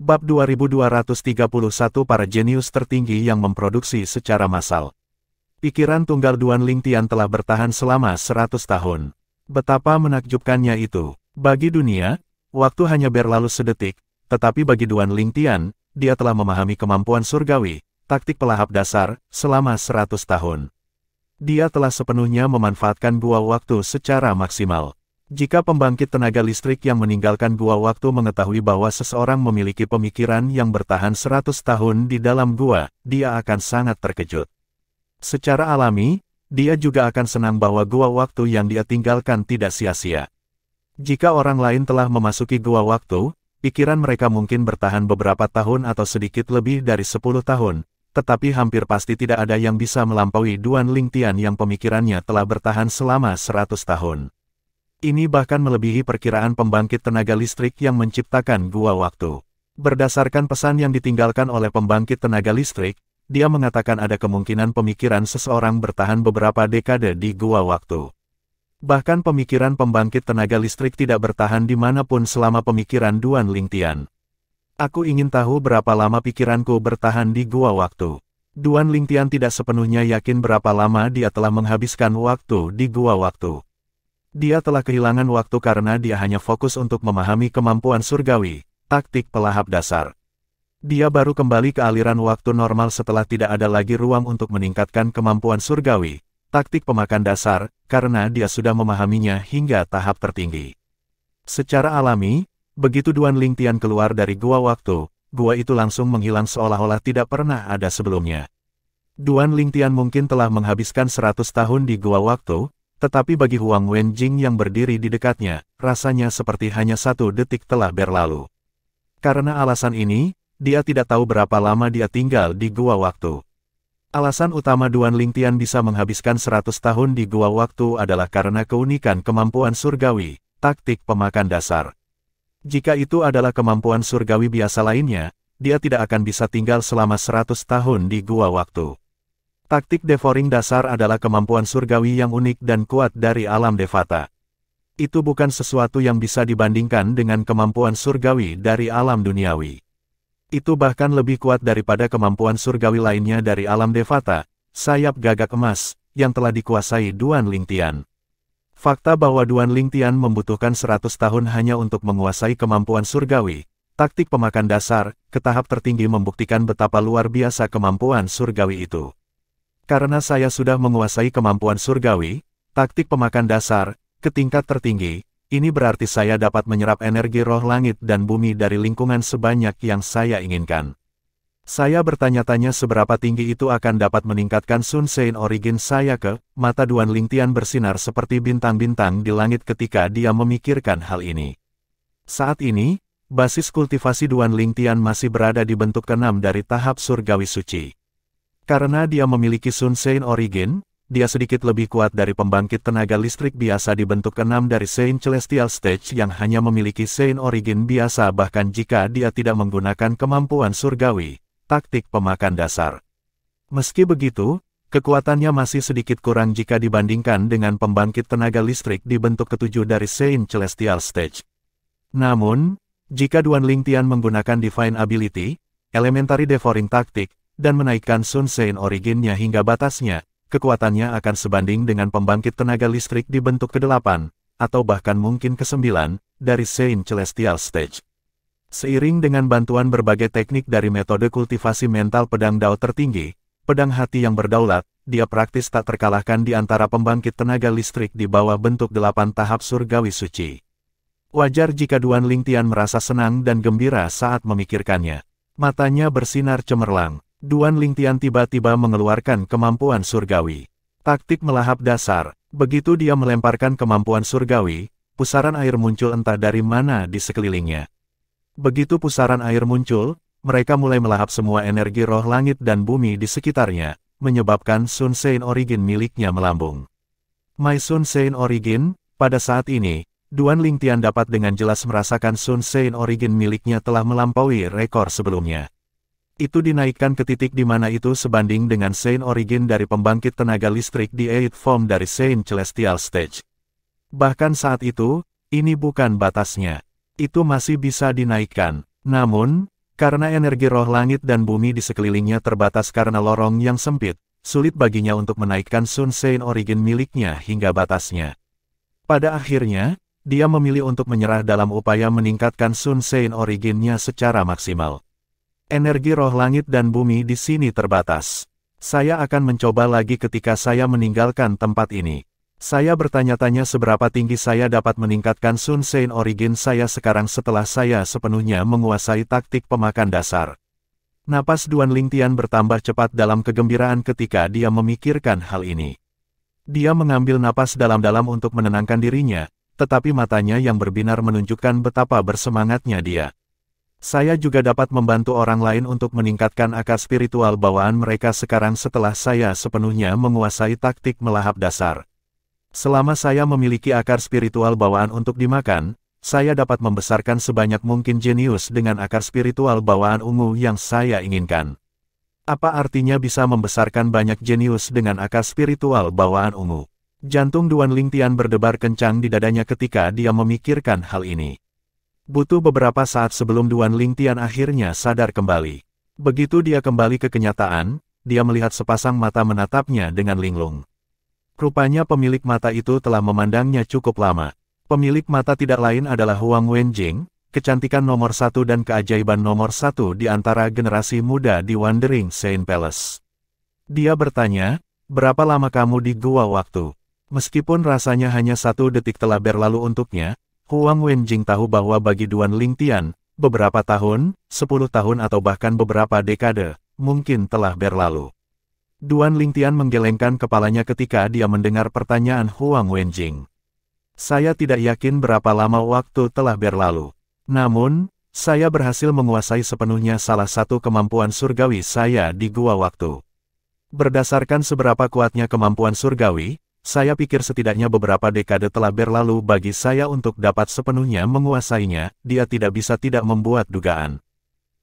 Bab 2231 Para jenius tertinggi yang memproduksi secara massal. Pikiran tunggal Duan Lingtian telah bertahan selama 100 tahun. Betapa menakjubkannya itu. Bagi dunia, waktu hanya berlalu sedetik, tetapi bagi Duan Lingtian, dia telah memahami kemampuan surgawi, taktik pelahap dasar, selama 100 tahun. Dia telah sepenuhnya memanfaatkan gua waktu secara maksimal. Jika pembangkit tenaga listrik yang meninggalkan gua waktu mengetahui bahwa seseorang memiliki pemikiran yang bertahan 100 tahun di dalam gua, dia akan sangat terkejut. Secara alami, dia juga akan senang bahwa gua waktu yang dia tinggalkan tidak sia-sia. Jika orang lain telah memasuki gua waktu, pikiran mereka mungkin bertahan beberapa tahun atau sedikit lebih dari 10 tahun, tetapi hampir pasti tidak ada yang bisa melampaui Duan Lingtian yang pemikirannya telah bertahan selama 100 tahun. Ini bahkan melebihi perkiraan pembangkit tenaga listrik yang menciptakan gua waktu. Berdasarkan pesan yang ditinggalkan oleh pembangkit tenaga listrik, dia mengatakan ada kemungkinan pemikiran seseorang bertahan beberapa dekade di gua waktu. Bahkan pemikiran pembangkit tenaga listrik tidak bertahan dimanapun selama pemikiran Duan Lingtian. Aku ingin tahu berapa lama pikiranku bertahan di gua waktu. Duan Lingtian tidak sepenuhnya yakin berapa lama dia telah menghabiskan waktu di gua waktu. Dia telah kehilangan waktu karena dia hanya fokus untuk memahami kemampuan surgawi, taktik pelahap dasar. Dia baru kembali ke aliran waktu normal setelah tidak ada lagi ruang untuk meningkatkan kemampuan surgawi, taktik pemakan dasar, karena dia sudah memahaminya hingga tahap tertinggi. Secara alami, begitu Duan Lingtian keluar dari gua waktu, gua itu langsung menghilang seolah-olah tidak pernah ada sebelumnya. Duan Lingtian mungkin telah menghabiskan 100 tahun di gua waktu, tetapi bagi Huang Wenjing yang berdiri di dekatnya, rasanya seperti hanya 1 detik telah berlalu. Karena alasan ini, dia tidak tahu berapa lama dia tinggal di gua waktu. Alasan utama Duan Lingtian bisa menghabiskan 100 tahun di gua waktu adalah karena keunikan kemampuan surgawi, taktik pemakan dasar. Jika itu adalah kemampuan surgawi biasa lainnya, dia tidak akan bisa tinggal selama 100 tahun di gua waktu. Taktik devouring dasar adalah kemampuan surgawi yang unik dan kuat dari alam Devata. Itu bukan sesuatu yang bisa dibandingkan dengan kemampuan surgawi dari alam duniawi. Itu bahkan lebih kuat daripada kemampuan surgawi lainnya dari alam Devata, sayap gagak emas, yang telah dikuasai Duan Lingtian. Fakta bahwa Duan Lingtian membutuhkan 100 tahun hanya untuk menguasai kemampuan surgawi, taktik pemakan dasar, ke tahap tertinggi membuktikan betapa luar biasa kemampuan surgawi itu. Karena saya sudah menguasai kemampuan surgawi, taktik pemakan dasar, ke tingkat tertinggi, ini berarti saya dapat menyerap energi roh langit dan bumi dari lingkungan sebanyak yang saya inginkan. Saya bertanya-tanya seberapa tinggi itu akan dapat meningkatkan Sun Sein origin saya ke, mata Duan Lingtian bersinar seperti bintang-bintang di langit ketika dia memikirkan hal ini. Saat ini, basis kultivasi Duan Lingtian masih berada di bentuk ke-6 dari tahap surgawi suci. Karena dia memiliki Sun Sein origin, dia sedikit lebih kuat dari pembangkit tenaga listrik biasa di bentuk ke-6 dari Sein Celestial Stage yang hanya memiliki Sein origin biasa bahkan jika dia tidak menggunakan kemampuan surgawi, taktik pemakan dasar. Meski begitu, kekuatannya masih sedikit kurang jika dibandingkan dengan pembangkit tenaga listrik di bentuk ke-7 dari Sein Celestial Stage. Namun, jika Duan Lingtian menggunakan Divine Ability, Elementary Devouring Tactic, dan menaikkan Sun Sein originnya hingga batasnya, kekuatannya akan sebanding dengan pembangkit tenaga listrik di bentuk ke-8, atau bahkan mungkin ke-9, dari Sein Celestial Stage. Seiring dengan bantuan berbagai teknik dari metode kultivasi mental pedang Dao tertinggi, pedang hati yang berdaulat, dia praktis tak terkalahkan di antara pembangkit tenaga listrik di bawah bentuk 8 tahap surgawi suci. Wajar jika Duan Lingtian merasa senang dan gembira saat memikirkannya. Matanya bersinar cemerlang. Duan Lingtian tiba-tiba mengeluarkan kemampuan surgawi. Taktik melahap dasar. Begitu dia melemparkan kemampuan surgawi, pusaran air muncul entah dari mana di sekelilingnya. Begitu pusaran air muncul, mereka mulai melahap semua energi roh langit dan bumi di sekitarnya, menyebabkan Sun Sein origin miliknya melambung. My Sun Sein origin, pada saat ini, Duan Lingtian dapat dengan jelas merasakan Sun Sein origin miliknya telah melampaui rekor sebelumnya. Itu dinaikkan ke titik di mana itu sebanding dengan Sein origin dari pembangkit tenaga listrik di 8 form dari Sein Celestial Stage. Bahkan saat itu, ini bukan batasnya. Itu masih bisa dinaikkan. Namun, Karena energi roh langit dan bumi di sekelilingnya terbatas karena lorong yang sempit, sulit baginya untuk menaikkan Sun Sein Origin miliknya hingga batasnya. Pada akhirnya, dia memilih untuk menyerah dalam upaya meningkatkan Sun Sein Origin-nya secara maksimal. Energi roh langit dan bumi di sini terbatas. Saya akan mencoba lagi ketika saya meninggalkan tempat ini. Saya bertanya-tanya seberapa tinggi saya dapat meningkatkan Sun Sein Origin saya sekarang setelah saya sepenuhnya menguasai taktik pemakan dasar. Napas Duan Lingtian bertambah cepat dalam kegembiraan ketika dia memikirkan hal ini. Dia mengambil napas dalam-dalam untuk menenangkan dirinya, tetapi matanya yang berbinar menunjukkan betapa bersemangatnya dia. Saya juga dapat membantu orang lain untuk meningkatkan akar spiritual bawaan mereka sekarang setelah saya sepenuhnya menguasai taktik melahap dasar. Selama saya memiliki akar spiritual bawaan untuk dimakan, saya dapat membesarkan sebanyak mungkin jenius dengan akar spiritual bawaan ungu yang saya inginkan. Apa artinya bisa membesarkan banyak jenius dengan akar spiritual bawaan ungu? Jantung Duan Lingtian berdebar kencang di dadanya ketika dia memikirkan hal ini. Butuh beberapa saat sebelum Duan Lingtian akhirnya sadar kembali. Begitu dia kembali ke kenyataan, dia melihat sepasang mata menatapnya dengan linglung. Rupanya pemilik mata itu telah memandangnya cukup lama. Pemilik mata tidak lain adalah Huang Wenjing, kecantikan nomor 1 dan keajaiban nomor 1 di antara generasi muda di Wandering Saint Palace. Dia bertanya, berapa lama kamu di gua waktu? Meskipun rasanya hanya 1 detik telah berlalu untuknya, Huang Wenjing tahu bahwa bagi Duan Lingtian, beberapa tahun, 10 tahun atau bahkan beberapa dekade, mungkin telah berlalu. Duan Lingtian menggelengkan kepalanya ketika dia mendengar pertanyaan Huang Wenjing. Saya tidak yakin berapa lama waktu telah berlalu. Namun, saya berhasil menguasai sepenuhnya salah satu kemampuan surgawi saya di gua waktu. Berdasarkan seberapa kuatnya kemampuan surgawi, saya pikir setidaknya beberapa dekade telah berlalu bagi saya untuk dapat sepenuhnya menguasainya, dia tidak bisa tidak membuat dugaan.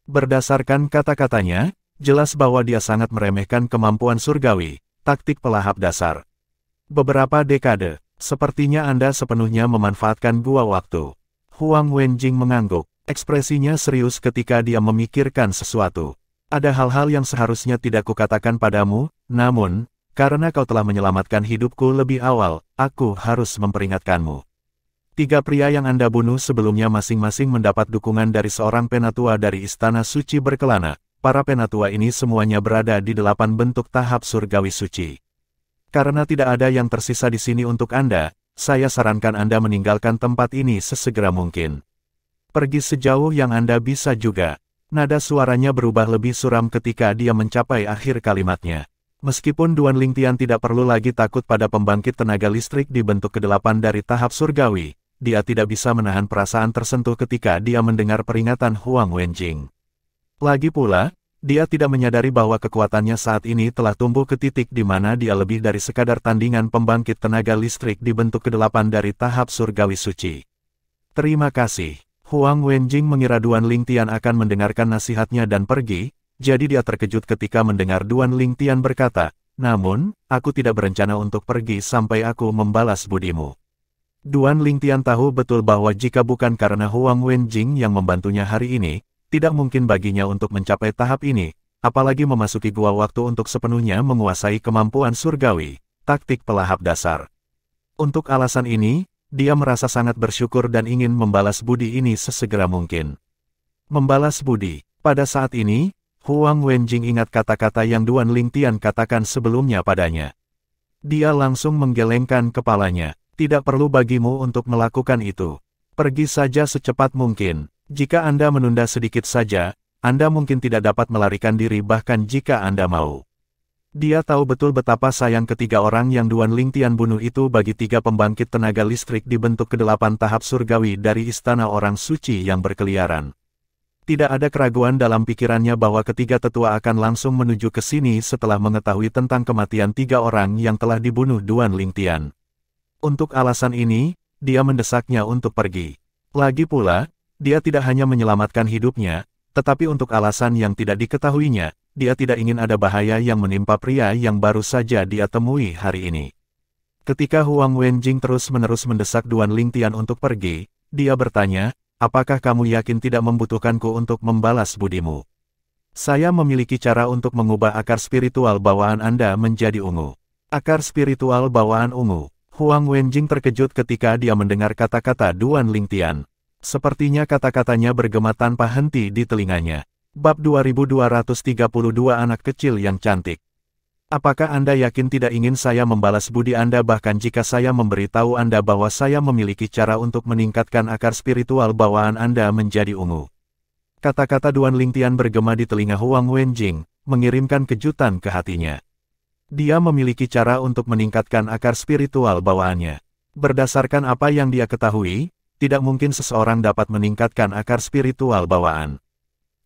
Berdasarkan kata-katanya, jelas bahwa dia sangat meremehkan kemampuan surgawi, taktik pelahap dasar. Beberapa dekade, sepertinya Anda sepenuhnya memanfaatkan gua waktu. Huang Wenjing mengangguk, ekspresinya serius ketika dia memikirkan sesuatu. Ada hal-hal yang seharusnya tidak kukatakan padamu, namun, karena kau telah menyelamatkan hidupku lebih awal, aku harus memperingatkanmu. 3 pria yang Anda bunuh sebelumnya masing-masing mendapat dukungan dari seorang penatua dari Istana Suci Berkelana. Para penatua ini semuanya berada di 8 bentuk tahap surgawi suci. Karena tidak ada yang tersisa di sini untuk Anda, saya sarankan Anda meninggalkan tempat ini sesegera mungkin. Pergi sejauh yang Anda bisa juga. Nada suaranya berubah lebih suram ketika dia mencapai akhir kalimatnya. Meskipun Duan Lingtian tidak perlu lagi takut pada pembangkit tenaga listrik di bentuk ke-8 dari tahap surgawi, dia tidak bisa menahan perasaan tersentuh ketika dia mendengar peringatan Huang Wenjing. Lagi pula, dia tidak menyadari bahwa kekuatannya saat ini telah tumbuh ke titik di mana dia lebih dari sekadar tandingan pembangkit tenaga listrik di bentuk ke-8 dari tahap surgawi suci. Terima kasih. Huang Wenjing mengira Duan Lingtian akan mendengarkan nasihatnya dan pergi, jadi dia terkejut ketika mendengar Duan Lingtian berkata, namun, aku tidak berencana untuk pergi sampai aku membalas budimu. Duan Lingtian tahu betul bahwa jika bukan karena Huang Wenjing yang membantunya hari ini, tidak mungkin baginya untuk mencapai tahap ini, apalagi memasuki gua waktu untuk sepenuhnya menguasai kemampuan surgawi, taktik pelahap dasar. Untuk alasan ini, dia merasa sangat bersyukur dan ingin membalas budi ini sesegera mungkin. Membalas budi, pada saat ini, Huang Wenjing ingat kata-kata yang Duan Lingtian katakan sebelumnya padanya. Dia langsung menggelengkan kepalanya. Tidak perlu bagimu untuk melakukan itu. Pergi saja secepat mungkin. Jika Anda menunda sedikit saja, Anda mungkin tidak dapat melarikan diri bahkan jika Anda mau. Dia tahu betul betapa sayang ketiga orang yang Duan Lingtian bunuh itu bagi 3 pembangkit tenaga listrik di bentuk ke-8 tahap surgawi dari Istana Orang Suci yang berkeliaran. Tidak ada keraguan dalam pikirannya bahwa ketiga tetua akan langsung menuju ke sini setelah mengetahui tentang kematian 3 orang yang telah dibunuh Duan Lingtian. Untuk alasan ini, dia mendesaknya untuk pergi. Lagi pula, dia tidak hanya menyelamatkan hidupnya, tetapi untuk alasan yang tidak diketahuinya, dia tidak ingin ada bahaya yang menimpa pria yang baru saja dia temui hari ini. Ketika Huang Wenjing terus-menerus mendesak Duan Lingtian untuk pergi, dia bertanya, apakah kamu yakin tidak membutuhkanku untuk membalas budimu? Saya memiliki cara untuk mengubah akar spiritual bawaan Anda menjadi ungu. Akar spiritual bawaan ungu. Huang Wenjing terkejut ketika dia mendengar kata-kata Duan Lingtian. Sepertinya kata-katanya bergema tanpa henti di telinganya. Bab 2232 Anak Kecil yang Cantik. Apakah Anda yakin tidak ingin saya membalas budi Anda bahkan jika saya memberitahu Anda bahwa saya memiliki cara untuk meningkatkan akar spiritual bawaan Anda menjadi ungu? Kata-kata Duan Lingtian bergema di telinga Huang Wenjing, mengirimkan kejutan ke hatinya. Dia memiliki cara untuk meningkatkan akar spiritual bawaannya. Berdasarkan apa yang dia ketahui, tidak mungkin seseorang dapat meningkatkan akar spiritual bawaan.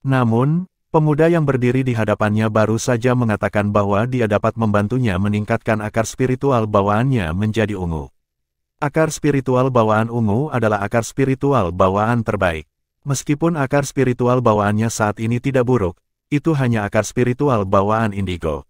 Namun, pemuda yang berdiri di hadapannya baru saja mengatakan bahwa dia dapat membantunya meningkatkan akar spiritual bawaannya menjadi ungu. Akar spiritual bawaan ungu adalah akar spiritual bawaan terbaik. Meskipun akar spiritual bawaannya saat ini tidak buruk, itu hanya akar spiritual bawaan indigo.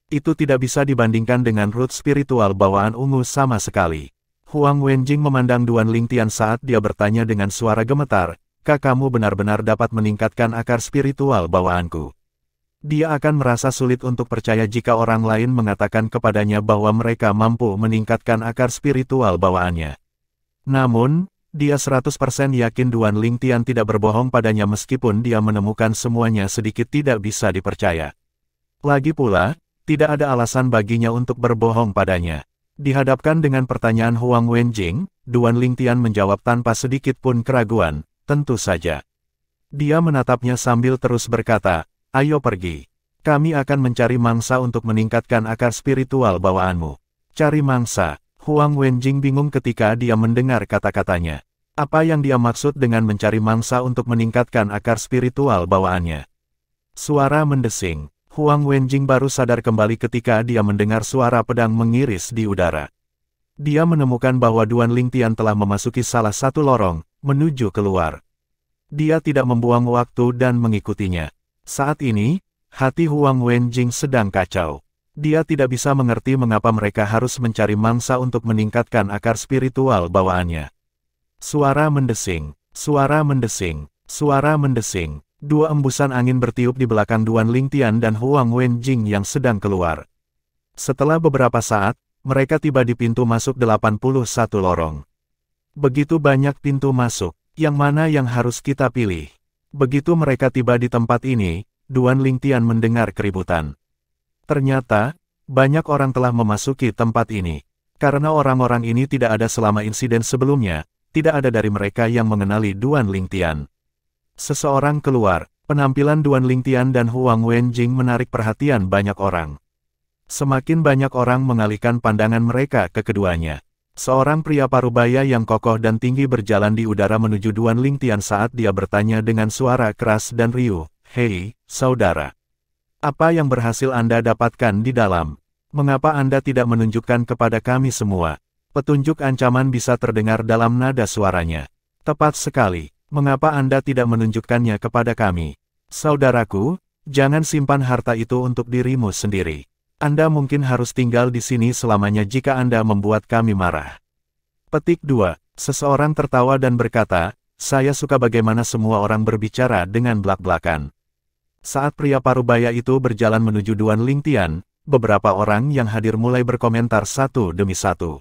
Itu tidak bisa dibandingkan dengan root spiritual bawaan ungu sama sekali. Huang Wenjing memandang Duan Lingtian saat dia bertanya dengan suara gemetar, "Kak, kamu benar-benar dapat meningkatkan akar spiritual bawaanku?" Dia akan merasa sulit untuk percaya jika orang lain mengatakan kepadanya bahwa mereka mampu meningkatkan akar spiritual bawaannya. Namun, dia 100% yakin Duan Lingtian tidak berbohong padanya meskipun dia menemukan semuanya sedikit tidak bisa dipercaya. Lagi pula, tidak ada alasan baginya untuk berbohong padanya. Dihadapkan dengan pertanyaan Huang Wenjing, Duan Lingtian menjawab tanpa sedikit pun keraguan, "Tentu saja." Dia menatapnya sambil terus berkata, "Ayo pergi. Kami akan mencari mangsa untuk meningkatkan akar spiritual bawaanmu." Cari mangsa. Huang Wenjing bingung ketika dia mendengar kata-katanya. Apa yang dia maksud dengan mencari mangsa untuk meningkatkan akar spiritual bawaannya? Suara mendesing. Huang Wenjing baru sadar kembali ketika dia mendengar suara pedang mengiris di udara. Dia menemukan bahwa Duan Lingtian telah memasuki salah satu lorong, menuju keluar. Dia tidak membuang waktu dan mengikutinya. Saat ini, hati Huang Wenjing sedang kacau. Dia tidak bisa mengerti mengapa mereka harus mencari mangsa untuk meningkatkan akar spiritual bawaannya. Suara mendesing, suara mendesing, suara mendesing. Dua embusan angin bertiup di belakang Duan Lingtian dan Huang Wenjing yang sedang keluar. Setelah beberapa saat, mereka tiba di pintu masuk 81 lorong. Begitu banyak pintu masuk, yang mana yang harus kita pilih? Begitu mereka tiba di tempat ini, Duan Lingtian mendengar keributan. Ternyata, banyak orang telah memasuki tempat ini. Karena orang-orang ini tidak ada selama insiden sebelumnya, tidak ada dari mereka yang mengenali Duan Lingtian. Seseorang keluar, penampilan Duan Lingtian dan Huang Wenjing menarik perhatian banyak orang. Semakin banyak orang mengalihkan pandangan mereka ke keduanya. Seorang pria parubaya yang kokoh dan tinggi berjalan di udara menuju Duan Lingtian saat dia bertanya dengan suara keras dan riuh, "Hei, saudara. Apa yang berhasil Anda dapatkan di dalam? Mengapa Anda tidak menunjukkan kepada kami semua?" Petunjuk ancaman bisa terdengar dalam nada suaranya. "Tepat sekali. Mengapa Anda tidak menunjukkannya kepada kami? Saudaraku, jangan simpan harta itu untuk dirimu sendiri. Anda mungkin harus tinggal di sini selamanya jika Anda membuat kami marah." Petik 2. Seseorang tertawa dan berkata, "Saya suka bagaimana semua orang berbicara dengan blak-blakan." Saat pria parubaya itu berjalan menuju Duan Lingtian, beberapa orang yang hadir mulai berkomentar satu demi satu.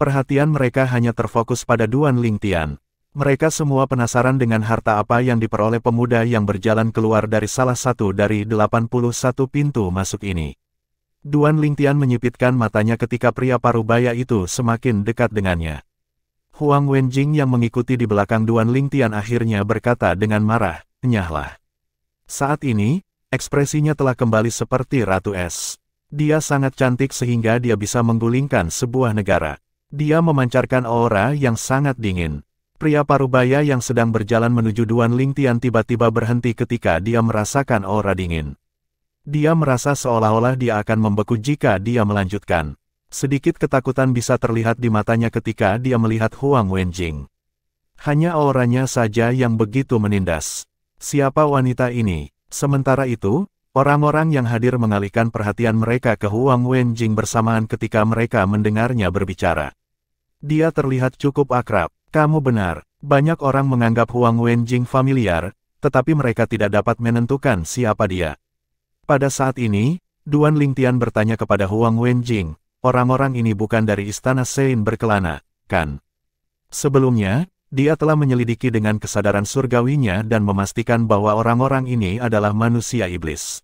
Perhatian mereka hanya terfokus pada Duan Lingtian. Mereka semua penasaran dengan harta apa yang diperoleh pemuda yang berjalan keluar dari salah satu dari 81 pintu masuk ini. Duan Lingtian menyipitkan matanya ketika pria parubaya itu semakin dekat dengannya. Huang Wenjing yang mengikuti di belakang Duan Lingtian akhirnya berkata dengan marah, "Nyahlah." Saat ini, ekspresinya telah kembali seperti Ratu Es. Dia sangat cantik sehingga dia bisa menggulingkan sebuah negara. Dia memancarkan aura yang sangat dingin. Pria parubaya yang sedang berjalan menuju Duan Lingtian tiba-tiba berhenti ketika dia merasakan aura dingin. Dia merasa seolah-olah dia akan membeku jika dia melanjutkan. Sedikit ketakutan bisa terlihat di matanya ketika dia melihat Huang Wenjing. Hanya auranya saja yang begitu menindas. Siapa wanita ini? Sementara itu, orang-orang yang hadir mengalihkan perhatian mereka ke Huang Wenjing bersamaan ketika mereka mendengarnya berbicara. Dia terlihat cukup akrab. "Kamu benar, Banyak orang menganggap Huang Wenjing familiar, tetapi mereka tidak dapat menentukan siapa dia. Pada saat ini, Duan Lingtian bertanya kepada Huang Wenjing, orang-orang ini bukan dari istana Sein berkelana, kan? Sebelumnya, dia telah menyelidiki dengan kesadaran surgawinya dan memastikan bahwa orang-orang ini adalah manusia iblis.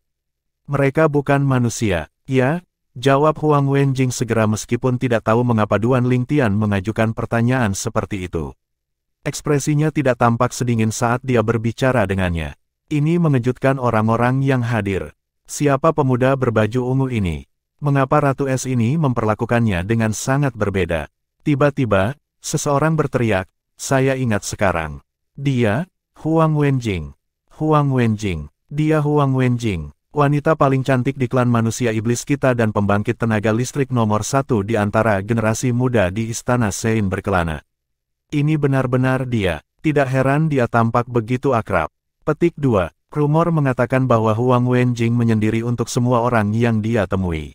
Mereka bukan manusia, ya? Jawab Huang Wenjing segera meskipun tidak tahu mengapa Duan Lingtian mengajukan pertanyaan seperti itu. Ekspresinya tidak tampak sedingin saat dia berbicara dengannya. Ini mengejutkan orang-orang yang hadir. Siapa pemuda berbaju ungu ini? Mengapa Ratu Es ini memperlakukannya dengan sangat berbeda? Tiba-tiba, seseorang berteriak, saya ingat sekarang. Dia, Huang Wenjing. Huang Wenjing. Dia Huang Wenjing. Wanita paling cantik di klan manusia iblis kita dan pembangkit tenaga listrik nomor 1 di antara generasi muda di istana Sein berkelana. Ini benar-benar dia. Tidak heran dia tampak begitu akrab. Petik 2. Rumor mengatakan bahwa Huang Wenjing menyendiri untuk semua orang yang dia temui.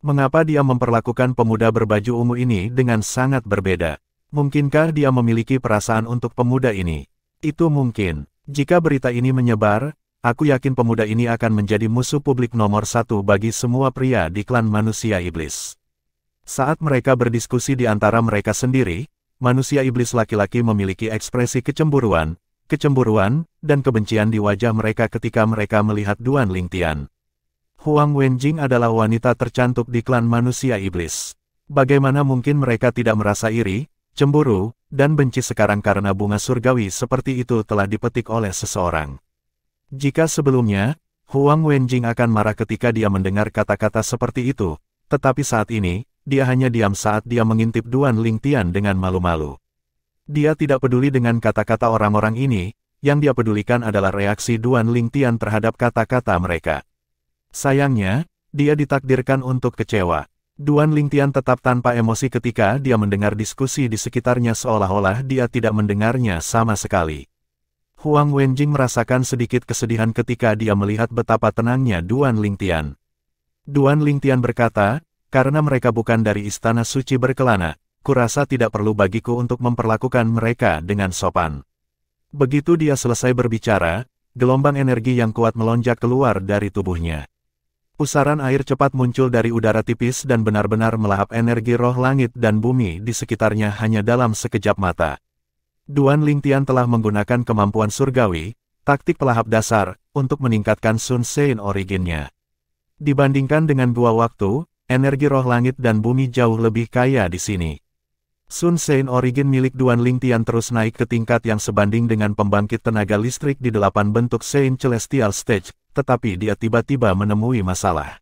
Mengapa dia memperlakukan pemuda berbaju ungu ini dengan sangat berbeda? Mungkinkah dia memiliki perasaan untuk pemuda ini? Itu mungkin. Jika berita ini menyebar, aku yakin pemuda ini akan menjadi musuh publik nomor 1 bagi semua pria di klan manusia iblis. Saat mereka berdiskusi di antara mereka sendiri, manusia iblis laki-laki memiliki ekspresi kecemburuan, dan kebencian di wajah mereka ketika mereka melihat Duan Lingtian. Huang Wenjing adalah wanita tercantik di klan manusia iblis. Bagaimana mungkin mereka tidak merasa iri, cemburu, dan benci sekarang karena bunga surgawi seperti itu telah dipetik oleh seseorang. Jika sebelumnya, Huang Wenjing akan marah ketika dia mendengar kata-kata seperti itu, tetapi saat ini, dia hanya diam saat dia mengintip Duan Lingtian dengan malu-malu. Dia tidak peduli dengan kata-kata orang-orang ini, yang dia pedulikan adalah reaksi Duan Lingtian terhadap kata-kata mereka. Sayangnya, dia ditakdirkan untuk kecewa. Duan Lingtian tetap tanpa emosi ketika dia mendengar diskusi di sekitarnya seolah-olah dia tidak mendengarnya sama sekali. Huang Wenjing merasakan sedikit kesedihan ketika dia melihat betapa tenangnya Duan Lingtian. Duan Lingtian berkata, karena mereka bukan dari istana suci berkelana, kurasa tidak perlu bagiku untuk memperlakukan mereka dengan sopan. Begitu dia selesai berbicara, gelombang energi yang kuat melonjak keluar dari tubuhnya. Pusaran air cepat muncul dari udara tipis dan benar-benar melahap energi roh langit dan bumi di sekitarnya hanya dalam sekejap mata. Duan Lingtian telah menggunakan kemampuan surgawi, taktik pelahap dasar, untuk meningkatkan Sun Sein originnya. Dibandingkan dengan dua waktu, energi roh langit dan bumi jauh lebih kaya di sini. Sun Sein origin milik Duan Lingtian terus naik ke tingkat yang sebanding dengan pembangkit tenaga listrik di 8 bentuk Sein Celestial Stage, tetapi dia tiba-tiba menemui masalah.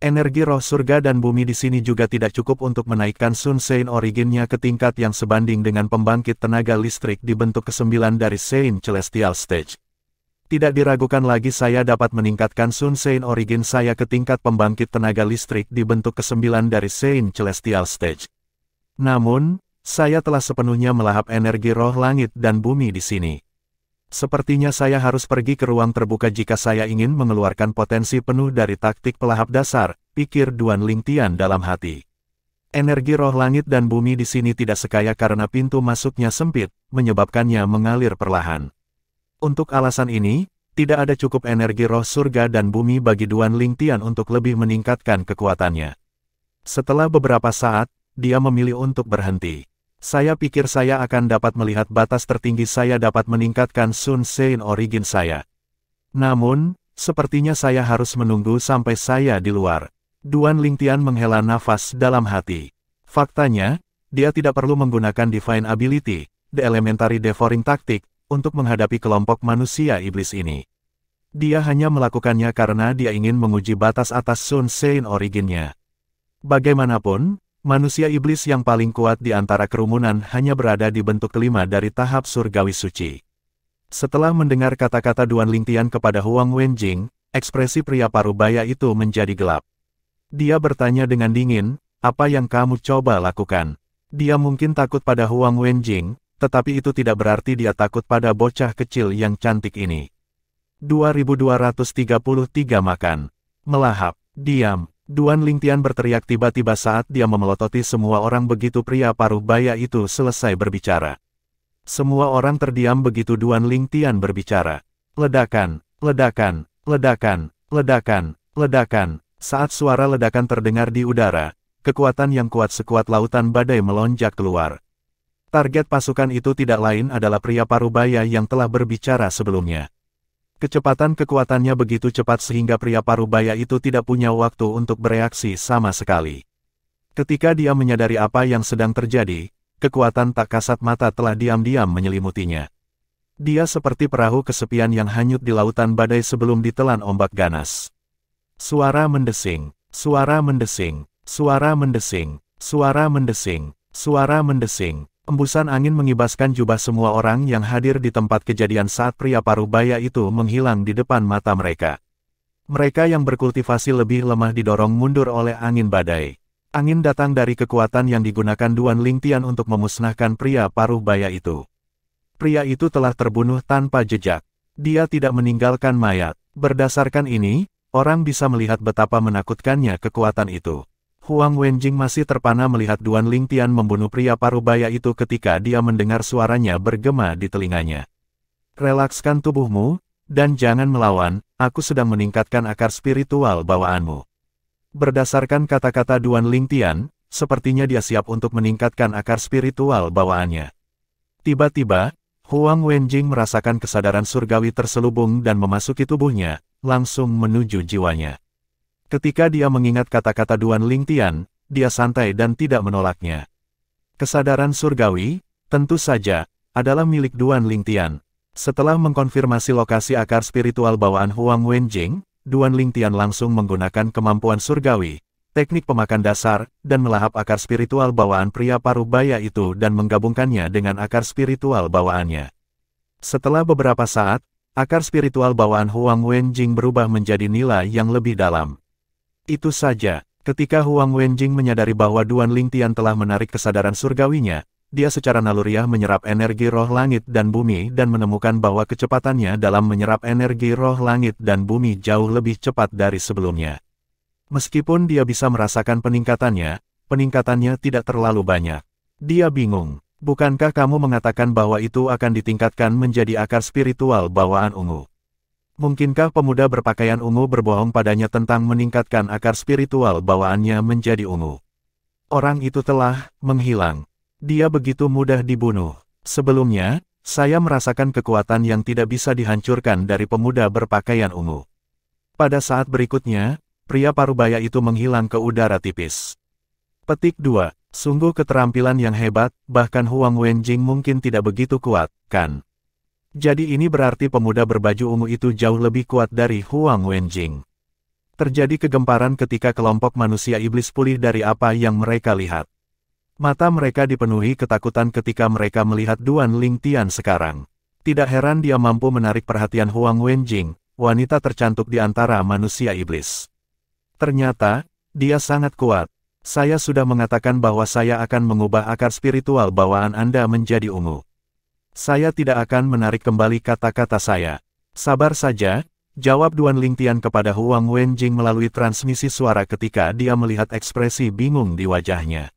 Energi roh surga dan bumi di sini juga tidak cukup untuk menaikkan Sun Sein originnya ke tingkat yang sebanding dengan pembangkit tenaga listrik di bentuk ke-9 dari Sein Celestial Stage. Tidak diragukan lagi saya dapat meningkatkan Sun Sein origin saya ke tingkat pembangkit tenaga listrik di bentuk ke-9 dari Sein Celestial Stage. Namun, saya telah sepenuhnya melahap energi roh langit dan bumi di sini. Sepertinya saya harus pergi ke ruang terbuka jika saya ingin mengeluarkan potensi penuh dari taktik pelahap dasar, pikir Duan Lingtian dalam hati. Energi roh langit dan bumi di sini tidak sekaya karena pintu masuknya sempit, menyebabkannya mengalir perlahan. Untuk alasan ini, tidak ada cukup energi roh surga dan bumi bagi Duan Lingtian untuk lebih meningkatkan kekuatannya. Setelah beberapa saat, dia memilih untuk berhenti. Saya pikir saya akan dapat melihat batas tertinggi saya dapat meningkatkan Sun Sein origin saya. Namun, sepertinya saya harus menunggu sampai saya di luar. Duan Lingtian menghela nafas dalam hati. Faktanya, dia tidak perlu menggunakan Divine Ability, The Elementary Devouring Tactic, untuk menghadapi kelompok manusia iblis ini. Dia hanya melakukannya karena dia ingin menguji batas atas Sun Sein originnya. Bagaimanapun, manusia iblis yang paling kuat di antara kerumunan hanya berada di bentuk kelima dari tahap surgawi suci. Setelah mendengar kata-kata Duan Lingtian kepada Huang Wenjing, ekspresi pria parubaya itu menjadi gelap. Dia bertanya dengan dingin, apa yang kamu coba lakukan? Dia mungkin takut pada Huang Wenjing, tetapi itu tidak berarti dia takut pada bocah kecil yang cantik ini. 2233 makan. Melahap. Diam. Duan Lingtian berteriak tiba-tiba saat dia memelototi semua orang begitu pria paruh baya itu selesai berbicara. Semua orang terdiam begitu Duan Lingtian berbicara. Ledakan, ledakan, ledakan, ledakan, ledakan. Saat suara ledakan terdengar di udara, kekuatan yang kuat sekuat lautan badai melonjak keluar. Target pasukan itu tidak lain adalah pria parubaya yang telah berbicara sebelumnya. Kecepatan kekuatannya begitu cepat sehingga pria parubaya itu tidak punya waktu untuk bereaksi sama sekali. Ketika dia menyadari apa yang sedang terjadi, kekuatan tak kasat mata telah diam-diam menyelimutinya. Dia seperti perahu kesepian yang hanyut di lautan badai sebelum ditelan ombak ganas. Suara mendesing, suara mendesing, suara mendesing, suara mendesing, suara mendesing. Embusan angin mengibaskan jubah semua orang yang hadir di tempat kejadian saat pria parubaya itu menghilang di depan mata mereka. Mereka yang berkultivasi lebih lemah didorong mundur oleh angin badai. Angin datang dari kekuatan yang digunakan Duan Lingtian untuk memusnahkan pria parubaya itu. Pria itu telah terbunuh tanpa jejak. Dia tidak meninggalkan mayat. Berdasarkan ini, orang bisa melihat betapa menakutkannya kekuatan itu. Huang Wenjing masih terpana melihat Duan Lingtian membunuh pria parubaya itu ketika dia mendengar suaranya bergema di telinganya. Relakskan tubuhmu, dan jangan melawan, aku sedang meningkatkan akar spiritual bawaanmu. Berdasarkan kata-kata Duan Lingtian, sepertinya dia siap untuk meningkatkan akar spiritual bawaannya. Tiba-tiba, Huang Wenjing merasakan kesadaran surgawi terselubung dan memasuki tubuhnya, langsung menuju jiwanya. Ketika dia mengingat kata-kata Duan Lingtian, dia santai dan tidak menolaknya. Kesadaran surgawi, tentu saja, adalah milik Duan Lingtian. Setelah mengkonfirmasi lokasi akar spiritual bawaan Huang Wenjing, Duan Lingtian langsung menggunakan kemampuan surgawi, teknik pemakan dasar, dan melahap akar spiritual bawaan pria parubaya itu dan menggabungkannya dengan akar spiritual bawaannya. Setelah beberapa saat, akar spiritual bawaan Huang Wenjing berubah menjadi nilai yang lebih dalam. Itu saja, ketika Huang Wenjing menyadari bahwa Duan Lingtian telah menarik kesadaran surgawinya, dia secara naluriah menyerap energi roh langit dan bumi dan menemukan bahwa kecepatannya dalam menyerap energi roh langit dan bumi jauh lebih cepat dari sebelumnya. Meskipun dia bisa merasakan peningkatannya tidak terlalu banyak. Dia bingung. Bukankah kamu mengatakan bahwa itu akan ditingkatkan menjadi akar spiritual bawaan ungu? Mungkinkah pemuda berpakaian ungu berbohong padanya tentang meningkatkan akar spiritual bawaannya menjadi ungu? Orang itu telah menghilang. Dia begitu mudah dibunuh. Sebelumnya, saya merasakan kekuatan yang tidak bisa dihancurkan dari pemuda berpakaian ungu. Pada saat berikutnya, pria parubaya itu menghilang ke udara tipis. Petik 2. Sungguh keterampilan yang hebat, bahkan Huang Wenjing mungkin tidak begitu kuat, kan? Jadi ini berarti pemuda berbaju ungu itu jauh lebih kuat dari Huang Wenjing. Terjadi kegemparan ketika kelompok manusia iblis pulih dari apa yang mereka lihat. Mata mereka dipenuhi ketakutan ketika mereka melihat Duan Lingtian sekarang. Tidak heran dia mampu menarik perhatian Huang Wenjing, wanita tercantik di antara manusia iblis. Ternyata, dia sangat kuat. Saya sudah mengatakan bahwa saya akan mengubah akar spiritual bawaan Anda menjadi ungu. Saya tidak akan menarik kembali kata-kata saya. Sabar saja, jawab Duan Lingtian kepada Huang Wenjing melalui transmisi suara ketika dia melihat ekspresi bingung di wajahnya.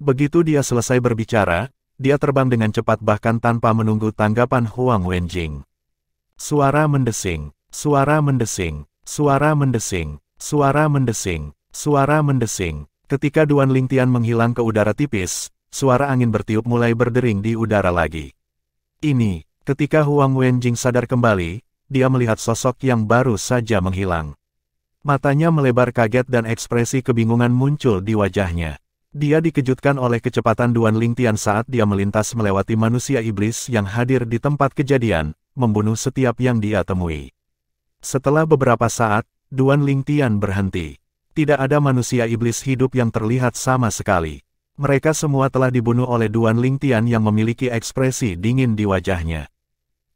Begitu dia selesai berbicara, dia terbang dengan cepat bahkan tanpa menunggu tanggapan Huang Wenjing. Suara mendesing, suara mendesing, suara mendesing, suara mendesing, suara mendesing. Ketika Duan Lingtian menghilang ke udara tipis, suara angin bertiup mulai berdering di udara lagi. Ini, ketika Huang Wenjing sadar kembali, dia melihat sosok yang baru saja menghilang. Matanya melebar kaget dan ekspresi kebingungan muncul di wajahnya. Dia dikejutkan oleh kecepatan Duan Lingtian saat dia melintas melewati manusia iblis yang hadir di tempat kejadian, membunuh setiap yang dia temui. Setelah beberapa saat, Duan Lingtian berhenti. Tidak ada manusia iblis hidup yang terlihat sama sekali. Mereka semua telah dibunuh oleh Duan Lingtian yang memiliki ekspresi dingin di wajahnya.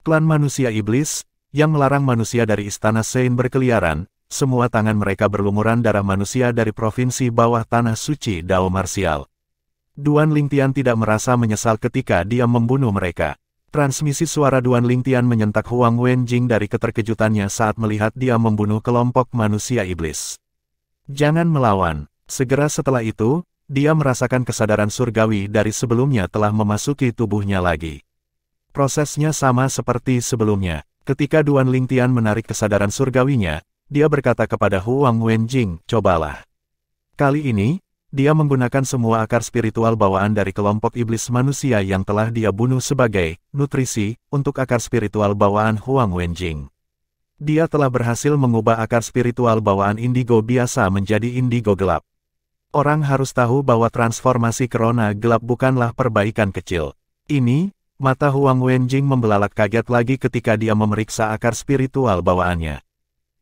Klan manusia iblis, yang melarang manusia dari istana Sein berkeliaran, semua tangan mereka berlumuran darah manusia dari provinsi bawah tanah suci Dao Marsial. Duan Lingtian tidak merasa menyesal ketika dia membunuh mereka. Transmisi suara Duan Lingtian menyentak Huang Wenjing dari keterkejutannya saat melihat dia membunuh kelompok manusia iblis. Jangan melawan. Segera setelah itu, dia merasakan kesadaran surgawi dari sebelumnya telah memasuki tubuhnya lagi. Prosesnya sama seperti sebelumnya. Ketika Duan Lingtian menarik kesadaran surgawinya, dia berkata kepada Huang Wenjing, cobalah. Kali ini, dia menggunakan semua akar spiritual bawaan dari kelompok iblis manusia yang telah dia bunuh sebagai nutrisi untuk akar spiritual bawaan Huang Wenjing. Dia telah berhasil mengubah akar spiritual bawaan indigo biasa menjadi indigo gelap. Orang harus tahu bahwa transformasi corona gelap bukanlah perbaikan kecil. Ini, mata Huang Wenjing membelalak kaget lagi ketika dia memeriksa akar spiritual bawaannya.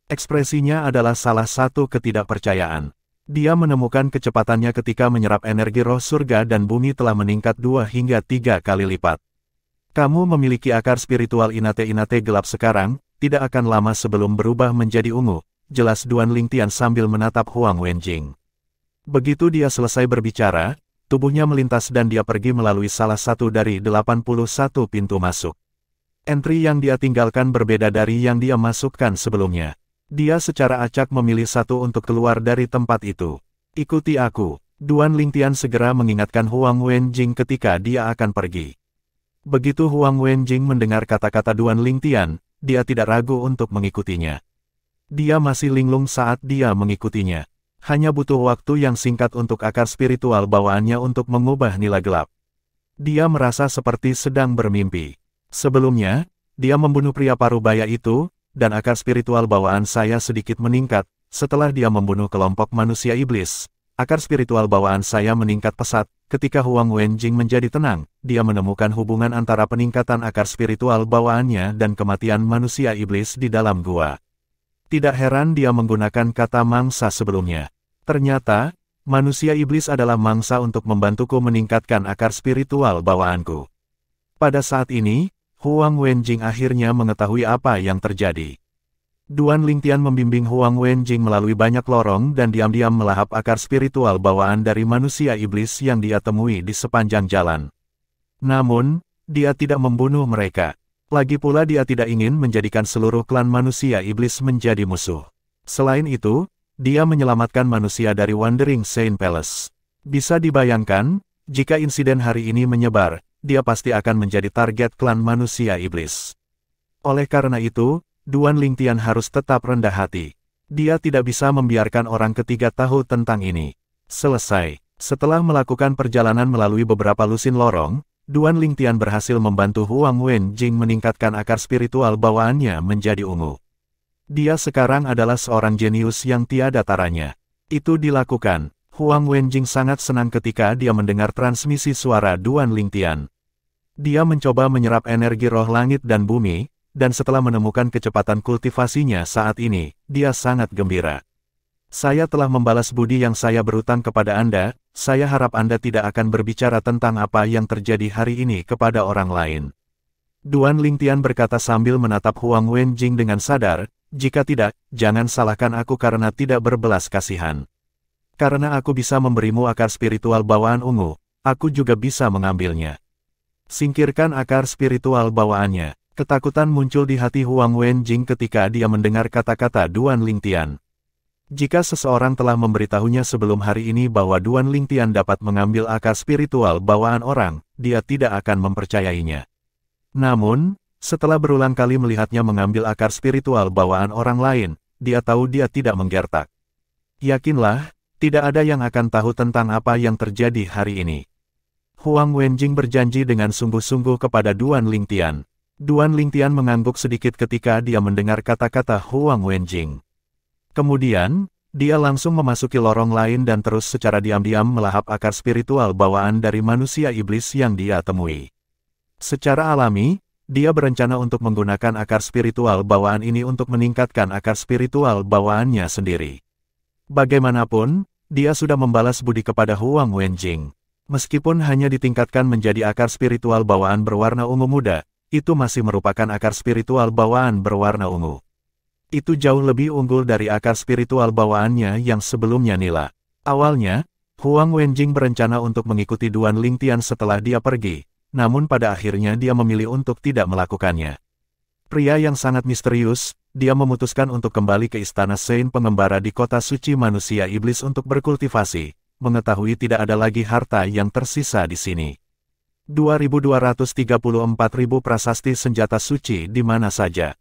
Ekspresinya adalah salah satu ketidakpercayaan. Dia menemukan kecepatannya ketika menyerap energi roh surga dan bumi telah meningkat 2 hingga 3 kali lipat. Kamu memiliki akar spiritual inate-inate gelap sekarang, tidak akan lama sebelum berubah menjadi ungu, jelas Duan Lingtian sambil menatap Huang Wenjing. Begitu dia selesai berbicara, tubuhnya melintas dan dia pergi melalui salah satu dari 81 pintu masuk. Entry yang dia tinggalkan berbeda dari yang dia masukkan sebelumnya. Dia secara acak memilih satu untuk keluar dari tempat itu. Ikuti aku. Duan Lingtian segera mengingatkan Huang Wenjing ketika dia akan pergi. Begitu Huang Wenjing mendengar kata-kata Duan Lingtian, dia tidak ragu untuk mengikutinya. Dia masih linglung saat dia mengikutinya. Hanya butuh waktu yang singkat untuk akar spiritual bawaannya untuk mengubah nila gelap. Dia merasa seperti sedang bermimpi. Sebelumnya, dia membunuh pria parubaya itu, dan akar spiritual bawaan saya sedikit meningkat. Setelah dia membunuh kelompok manusia iblis, akar spiritual bawaan saya meningkat pesat. Ketika Huang Wenjing menjadi tenang, dia menemukan hubungan antara peningkatan akar spiritual bawaannya dan kematian manusia iblis di dalam gua. Tidak heran dia menggunakan kata mangsa sebelumnya. Ternyata, manusia iblis adalah mangsa untuk membantuku meningkatkan akar spiritual bawaanku. Pada saat ini, Huang Wenjing akhirnya mengetahui apa yang terjadi. Duan Lingtian membimbing Huang Wenjing melalui banyak lorong dan diam-diam melahap akar spiritual bawaan dari manusia iblis yang dia temui di sepanjang jalan. Namun, dia tidak membunuh mereka. Lagi pula dia tidak ingin menjadikan seluruh klan manusia iblis menjadi musuh. Selain itu, dia menyelamatkan manusia dari Wandering Saint Palace. Bisa dibayangkan, jika insiden hari ini menyebar, dia pasti akan menjadi target klan manusia iblis. Oleh karena itu, Duan Lingtian harus tetap rendah hati. Dia tidak bisa membiarkan orang ketiga tahu tentang ini. Selesai. Setelah melakukan perjalanan melalui beberapa lusin lorong, Duan Lingtian berhasil membantu Huang Wenjing meningkatkan akar spiritual bawaannya menjadi ungu. Dia sekarang adalah seorang jenius yang tiada taranya. Itu dilakukan. Huang Wenjing sangat senang ketika dia mendengar transmisi suara Duan Lingtian. Dia mencoba menyerap energi roh langit dan bumi, dan setelah menemukan kecepatan kultivasinya saat ini, dia sangat gembira. Saya telah membalas budi yang saya berutang kepada Anda, saya harap Anda tidak akan berbicara tentang apa yang terjadi hari ini kepada orang lain. Duan Lingtian berkata sambil menatap Huang Wenjing dengan sadar, jika tidak, jangan salahkan aku karena tidak berbelas kasihan. Karena aku bisa memberimu akar spiritual bawaan ungu, aku juga bisa mengambilnya. Singkirkan akar spiritual bawaannya. Ketakutan muncul di hati Huang Wenjing ketika dia mendengar kata-kata Duan Lingtian. Jika seseorang telah memberitahunya sebelum hari ini bahwa Duan Lingtian dapat mengambil akar spiritual bawaan orang, dia tidak akan mempercayainya. Namun, setelah berulang kali melihatnya mengambil akar spiritual bawaan orang lain, dia tahu dia tidak menggertak. Yakinlah, tidak ada yang akan tahu tentang apa yang terjadi hari ini. Huang Wenjing berjanji dengan sungguh-sungguh kepada Duan Lingtian. Duan Lingtian mengangguk sedikit ketika dia mendengar kata-kata Huang Wenjing. Kemudian, dia langsung memasuki lorong lain dan terus secara diam-diam melahap akar spiritual bawaan dari manusia iblis yang dia temui. Secara alami, dia berencana untuk menggunakan akar spiritual bawaan ini untuk meningkatkan akar spiritual bawaannya sendiri. Bagaimanapun, dia sudah membalas budi kepada Huang Wenjing. Meskipun hanya ditingkatkan menjadi akar spiritual bawaan berwarna ungu muda, itu masih merupakan akar spiritual bawaan berwarna ungu. Itu jauh lebih unggul dari akar spiritual bawaannya yang sebelumnya nila. Awalnya, Huang Wenjing berencana untuk mengikuti Duan Lingtian setelah dia pergi, namun pada akhirnya dia memilih untuk tidak melakukannya. Pria yang sangat misterius, dia memutuskan untuk kembali ke Istana Saint Pengembara di kota suci manusia iblis untuk berkultivasi, mengetahui tidak ada lagi harta yang tersisa di sini. 2.234.000 prasasti senjata suci di mana saja.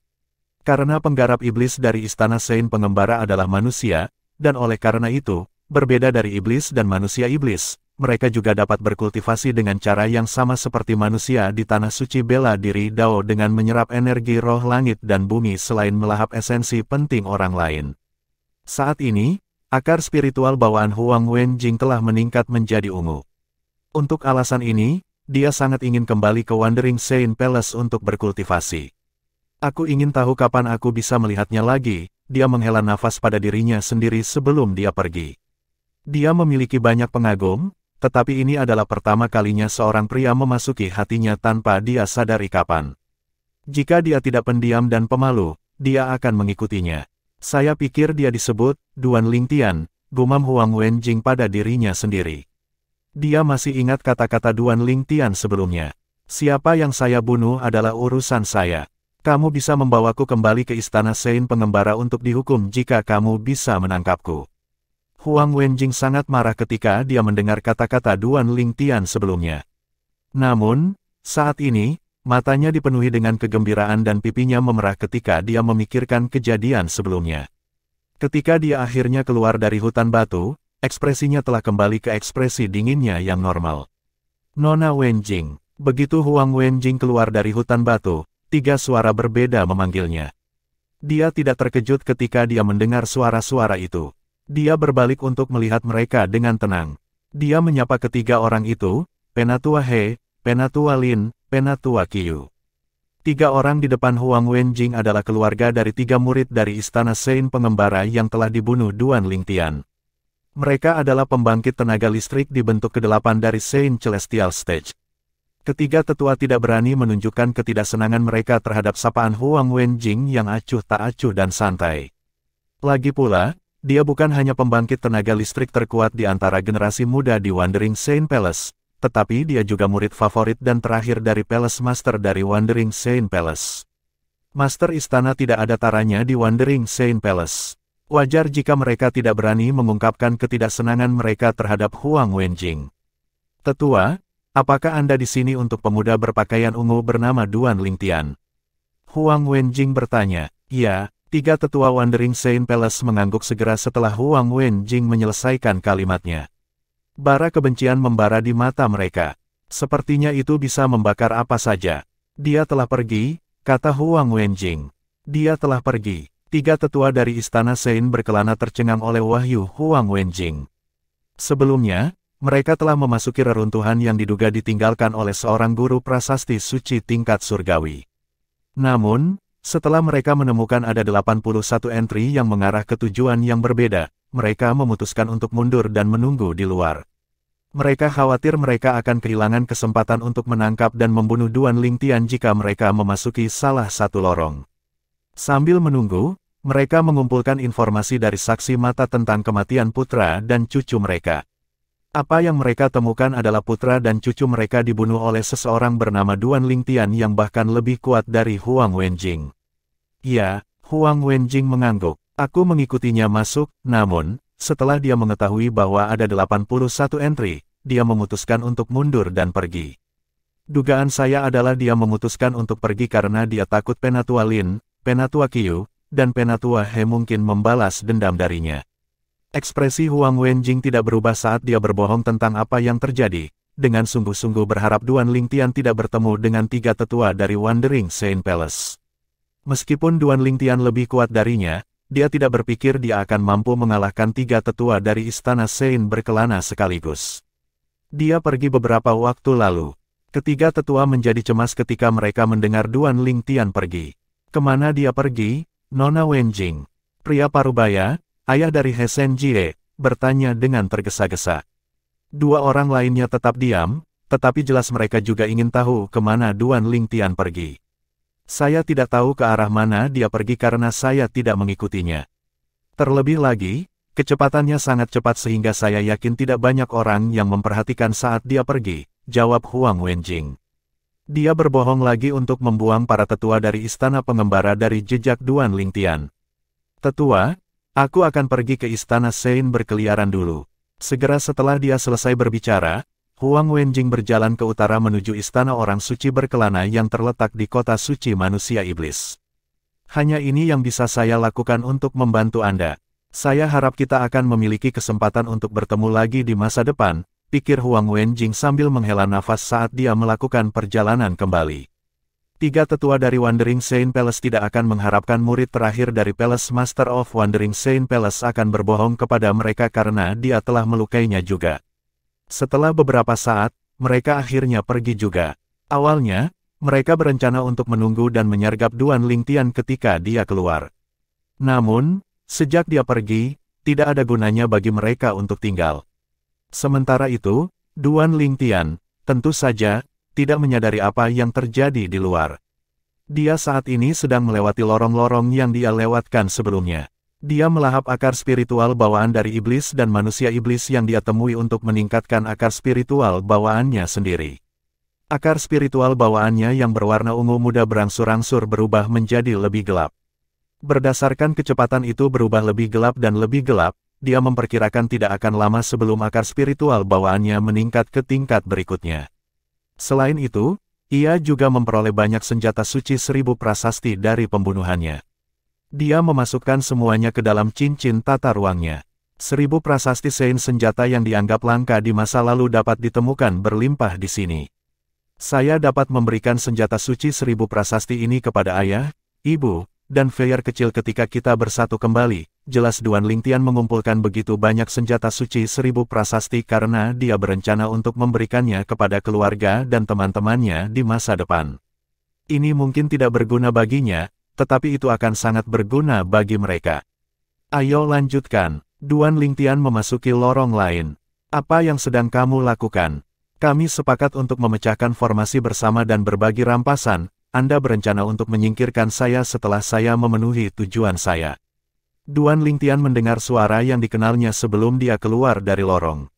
Karena penggarap iblis dari Istana Sein Pengembara adalah manusia, dan oleh karena itu, berbeda dari iblis dan manusia iblis, mereka juga dapat berkultivasi dengan cara yang sama seperti manusia di Tanah Suci bela diri Dao dengan menyerap energi roh langit dan bumi selain melahap esensi penting orang lain. Saat ini, akar spiritual bawaan Huang Wenjing telah meningkat menjadi ungu. Untuk alasan ini, dia sangat ingin kembali ke Wandering Sein Palace untuk berkultivasi. Aku ingin tahu kapan aku bisa melihatnya lagi, dia menghela nafas pada dirinya sendiri sebelum dia pergi. Dia memiliki banyak pengagum, tetapi ini adalah pertama kalinya seorang pria memasuki hatinya tanpa dia sadari kapan. Jika dia tidak pendiam dan pemalu, dia akan mengikutinya. Saya pikir dia disebut Duan Lingtian, gumam Huang Wenjing pada dirinya sendiri. Dia masih ingat kata-kata Duan Lingtian sebelumnya. Siapa yang saya bunuh adalah urusan saya. Kamu bisa membawaku kembali ke Istana Sein Pengembara untuk dihukum jika kamu bisa menangkapku. Huang Wenjing sangat marah ketika dia mendengar kata-kata Duan Lingtian sebelumnya. Namun, saat ini, matanya dipenuhi dengan kegembiraan dan pipinya memerah ketika dia memikirkan kejadian sebelumnya. Ketika dia akhirnya keluar dari hutan batu, ekspresinya telah kembali ke ekspresi dinginnya yang normal. Nona Wenjing. Begitu Huang Wenjing keluar dari hutan batu, 3 suara berbeda memanggilnya. Dia tidak terkejut ketika dia mendengar suara-suara itu. Dia berbalik untuk melihat mereka dengan tenang. Dia menyapa ketiga orang itu, Penatua He, Penatua Lin, Penatua Qiu. 3 orang di depan Huang Wenjing adalah keluarga dari 3 murid dari Istana Sein Pengembara yang telah dibunuh Duan Lingtian. Mereka adalah pembangkit tenaga listrik di bentuk ke-8 dari Sein Celestial Stage. Ketiga tetua tidak berani menunjukkan ketidaksenangan mereka terhadap sapaan Huang Wenjing yang acuh tak acuh dan santai. Lagi pula, dia bukan hanya pembangkit tenaga listrik terkuat di antara generasi muda di Wandering Sein Palace, tetapi dia juga murid favorit dan terakhir dari Palace Master dari Wandering Sein Palace. Master Istana tidak ada taranya di Wandering Sein Palace. Wajar jika mereka tidak berani mengungkapkan ketidaksenangan mereka terhadap Huang Wenjing. Tetua, apakah Anda di sini untuk pemuda berpakaian ungu bernama Duan Lingtian? Huang Wenjing bertanya. Ya, 3 tetua Wandering Sein Palace mengangguk segera setelah Huang Wenjing menyelesaikan kalimatnya. Bara kebencian membara di mata mereka. Sepertinya itu bisa membakar apa saja. Dia telah pergi, kata Huang Wenjing. Dia telah pergi. 3 tetua dari Istana Sein berkelana tercengang oleh wahyu Huang Wenjing. Sebelumnya, mereka telah memasuki reruntuhan yang diduga ditinggalkan oleh seorang guru prasasti suci tingkat surgawi. Namun, setelah mereka menemukan ada 81 entry yang mengarah ke tujuan yang berbeda, mereka memutuskan untuk mundur dan menunggu di luar. Mereka khawatir mereka akan kehilangan kesempatan untuk menangkap dan membunuh Duan Lingtian jika mereka memasuki salah satu lorong. Sambil menunggu, mereka mengumpulkan informasi dari saksi mata tentang kematian putra dan cucu mereka. Apa yang mereka temukan adalah putra dan cucu mereka dibunuh oleh seseorang bernama Duan Lingtian yang bahkan lebih kuat dari Huang Wenjing. Ya, Huang Wenjing mengangguk. Aku mengikutinya masuk, namun, setelah dia mengetahui bahwa ada 81 entry, dia memutuskan untuk mundur dan pergi. Dugaan saya adalah dia memutuskan untuk pergi karena dia takut Penatua Lin, Penatua Qiu, dan Penatua He mungkin membalas dendam darinya. Ekspresi Huang Wenjing tidak berubah saat dia berbohong tentang apa yang terjadi, dengan sungguh-sungguh berharap Duan Lingtian tidak bertemu dengan 3 tetua dari Wandering Sein Palace. Meskipun Duan Lingtian lebih kuat darinya, dia tidak berpikir dia akan mampu mengalahkan 3 tetua dari Istana Sein berkelana sekaligus. Dia pergi beberapa waktu lalu. Ketiga tetua menjadi cemas ketika mereka mendengar Duan Lingtian pergi. Kemana dia pergi? Nona Wenjing, pria parubaya, ayah dari He Shen Jie, bertanya dengan tergesa-gesa. 2 orang lainnya tetap diam, tetapi jelas mereka juga ingin tahu kemana Duan Lingtian pergi. Saya tidak tahu ke arah mana dia pergi karena saya tidak mengikutinya. Terlebih lagi, kecepatannya sangat cepat sehingga saya yakin tidak banyak orang yang memperhatikan saat dia pergi, jawab Huang Wenjing. Dia berbohong lagi untuk membuang para tetua dari Istana Pengembara dari jejak Duan Lingtian. Tetua, aku akan pergi ke Istana Sein berkeliaran dulu. Segera setelah dia selesai berbicara, Huang Wenjing berjalan ke utara menuju istana orang suci berkelana yang terletak di kota suci manusia iblis. Hanya ini yang bisa saya lakukan untuk membantu Anda. Saya harap kita akan memiliki kesempatan untuk bertemu lagi di masa depan, pikir Huang Wenjing sambil menghela nafas saat dia melakukan perjalanan kembali. Tiga tetua dari Wandering Saint Palace tidak akan mengharapkan murid terakhir dari Palace Master of Wandering Saint Palace akan berbohong kepada mereka karena dia telah melukainya juga. Setelah beberapa saat, mereka akhirnya pergi juga. Awalnya, mereka berencana untuk menunggu dan menyergap Duan Lingtian ketika dia keluar. Namun, sejak dia pergi, tidak ada gunanya bagi mereka untuk tinggal. Sementara itu, Duan Lingtian, tentu saja, tidak menyadari apa yang terjadi di luar. Dia saat ini sedang melewati lorong-lorong yang dia lewatkan sebelumnya. Dia melahap akar spiritual bawaan dari iblis dan manusia iblis yang dia temui untuk meningkatkan akar spiritual bawaannya sendiri. Akar spiritual bawaannya yang berwarna ungu muda berangsur-angsur berubah menjadi lebih gelap. Berdasarkan kecepatan itu berubah lebih gelap dan lebih gelap, dia memperkirakan tidak akan lama sebelum akar spiritual bawaannya meningkat ke tingkat berikutnya. Selain itu, ia juga memperoleh banyak senjata suci 1000 prasasti dari pembunuhannya. Dia memasukkan semuanya ke dalam cincin tata ruangnya. 1000 prasasti sein senjata yang dianggap langka di masa lalu dapat ditemukan berlimpah di sini. Saya dapat memberikan senjata suci 1000 prasasti ini kepada ayah, ibu, dan Feyar kecil ketika kita bersatu kembali. Jelas Duan Lingtian mengumpulkan begitu banyak senjata suci 1000 prasasti karena dia berencana untuk memberikannya kepada keluarga dan teman-temannya di masa depan. Ini mungkin tidak berguna baginya, tetapi itu akan sangat berguna bagi mereka. Ayo lanjutkan. Duan Lingtian memasuki lorong lain. Apa yang sedang kamu lakukan? Kami sepakat untuk memecahkan formasi bersama dan berbagi rampasan. Anda berencana untuk menyingkirkan saya setelah saya memenuhi tujuan saya. Duan Lingtian mendengar suara yang dikenalnya sebelum dia keluar dari lorong.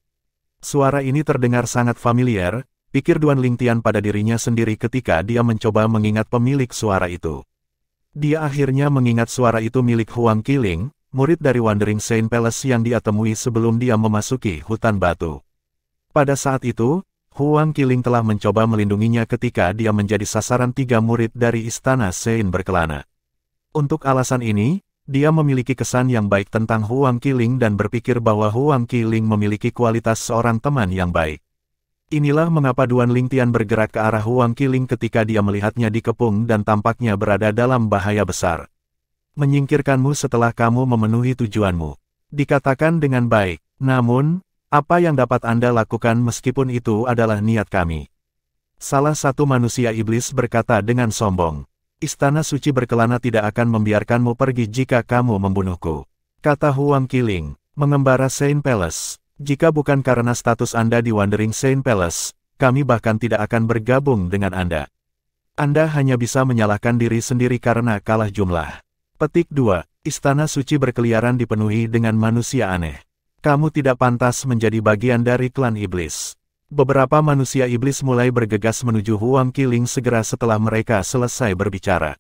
Suara ini terdengar sangat familiar, pikir Duan Lingtian pada dirinya sendiri ketika dia mencoba mengingat pemilik suara itu. Dia akhirnya mengingat suara itu milik Huang Qiling, murid dari Wandering Saint Palace yang dia temui sebelum dia memasuki hutan batu. Pada saat itu, Huang Qiling telah mencoba melindunginya ketika dia menjadi sasaran 3 murid dari Istana Saint berkelana. Untuk alasan ini, dia memiliki kesan yang baik tentang Huang Qiling dan berpikir bahwa Huang Qiling memiliki kualitas seorang teman yang baik. Inilah mengapa Duan Lingtian bergerak ke arah Huang Qiling ketika dia melihatnya dikepung dan tampaknya berada dalam bahaya besar. Menyingkirkanmu setelah kamu memenuhi tujuanmu. Dikatakan dengan baik, namun, apa yang dapat Anda lakukan meskipun itu adalah niat kami? Salah satu manusia iblis berkata dengan sombong. Istana suci berkelana tidak akan membiarkanmu pergi jika kamu membunuhku. Kata Huang Qiling, mengembara Saint Palace. Jika bukan karena status Anda di Wandering Saint Palace, kami bahkan tidak akan bergabung dengan Anda. Anda hanya bisa menyalahkan diri sendiri karena kalah jumlah. Petik 2. Istana suci berkeliaran dipenuhi dengan manusia aneh. Kamu tidak pantas menjadi bagian dari klan iblis. Beberapa manusia iblis mulai bergegas menuju Huang Qiling segera setelah mereka selesai berbicara.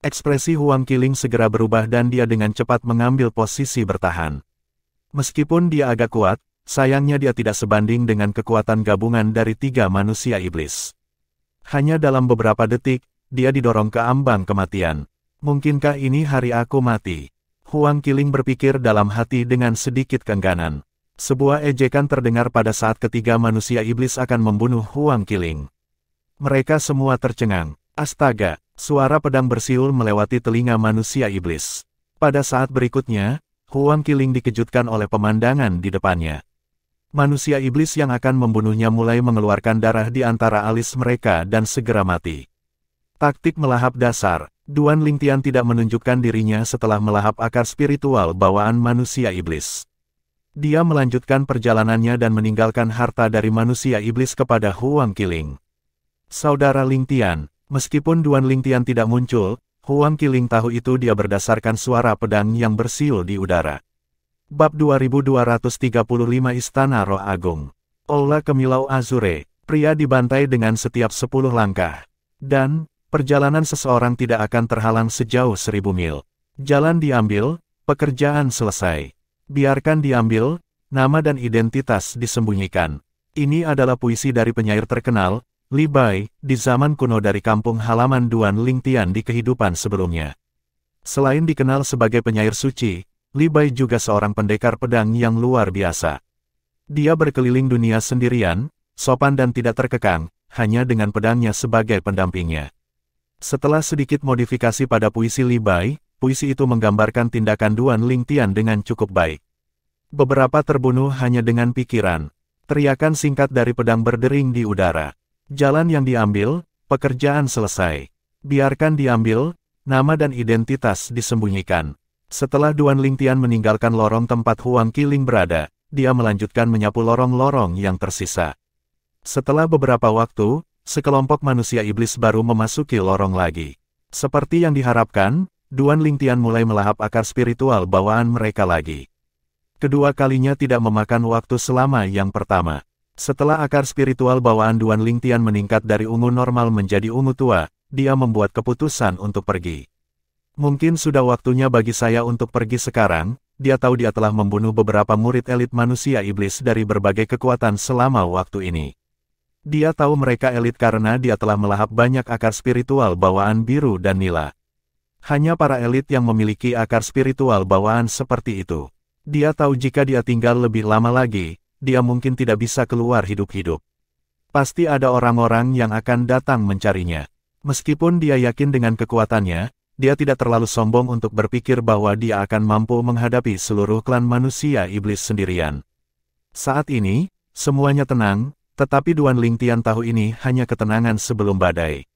Ekspresi Huang Qiling segera berubah dan dia dengan cepat mengambil posisi bertahan. Meskipun dia agak kuat, sayangnya dia tidak sebanding dengan kekuatan gabungan dari 3 manusia iblis. Hanya dalam beberapa detik, dia didorong ke ambang kematian. Mungkinkah ini hari aku mati? Huang Qiling berpikir dalam hati dengan sedikit keengganan. Sebuah ejekan terdengar pada saat ketiga manusia iblis akan membunuh Huang Qiling. Mereka semua tercengang. Astaga, suara pedang bersiul melewati telinga manusia iblis. Pada saat berikutnya, Huang Qiling dikejutkan oleh pemandangan di depannya. Manusia iblis yang akan membunuhnya mulai mengeluarkan darah di antara alis mereka dan segera mati. Taktik melahap dasar. Duan Lingtian tidak menunjukkan dirinya setelah melahap akar spiritual bawaan manusia iblis. Dia melanjutkan perjalanannya dan meninggalkan harta dari manusia iblis kepada Huang Qiling. Saudara Lingtian, meskipun Duan Lingtian tidak muncul, Huang Qiling tahu itu dia berdasarkan suara pedang yang bersiul di udara. Bab 2235 Istana Roh Agung. Aula Kemilau Azure, pria dibantai dengan setiap 10 langkah. Dan, perjalanan seseorang tidak akan terhalang sejauh 1000 mil. Jalan diambil, pekerjaan selesai. Biarkan diambil, nama dan identitas disembunyikan. Ini adalah puisi dari penyair terkenal, Li Bai, di zaman kuno dari kampung halaman Duan Lingtian di kehidupan sebelumnya. Selain dikenal sebagai penyair suci, Li Bai juga seorang pendekar pedang yang luar biasa. Dia berkeliling dunia sendirian, sopan dan tidak terkekang, hanya dengan pedangnya sebagai pendampingnya. Setelah sedikit modifikasi pada puisi Li Bai, puisi itu menggambarkan tindakan Duan Lingtian dengan cukup baik. Beberapa terbunuh hanya dengan pikiran. Teriakan singkat dari pedang berdering di udara. Jalan yang diambil, pekerjaan selesai. Biarkan diambil, nama dan identitas disembunyikan. Setelah Duan Lingtian meninggalkan lorong tempat Huang Qiling berada, dia melanjutkan menyapu lorong-lorong yang tersisa. Setelah beberapa waktu, sekelompok manusia iblis baru memasuki lorong lagi. Seperti yang diharapkan, Duan Lingtian mulai melahap akar spiritual bawaan mereka lagi. Kedua kalinya tidak memakan waktu selama yang pertama. Setelah akar spiritual bawaan Duan Lingtian meningkat dari ungu normal menjadi ungu tua, dia membuat keputusan untuk pergi. Mungkin sudah waktunya bagi saya untuk pergi sekarang. Dia tahu dia telah membunuh beberapa murid elit manusia iblis dari berbagai kekuatan selama waktu ini. Dia tahu mereka elit karena dia telah melahap banyak akar spiritual bawaan biru dan nila. Hanya para elit yang memiliki akar spiritual bawaan seperti itu. Dia tahu jika dia tinggal lebih lama lagi, dia mungkin tidak bisa keluar hidup-hidup. Pasti ada orang-orang yang akan datang mencarinya. Meskipun dia yakin dengan kekuatannya, dia tidak terlalu sombong untuk berpikir bahwa dia akan mampu menghadapi seluruh klan manusia iblis sendirian. Saat ini, semuanya tenang, tetapi Duan Lingtian tahu ini hanya ketenangan sebelum badai.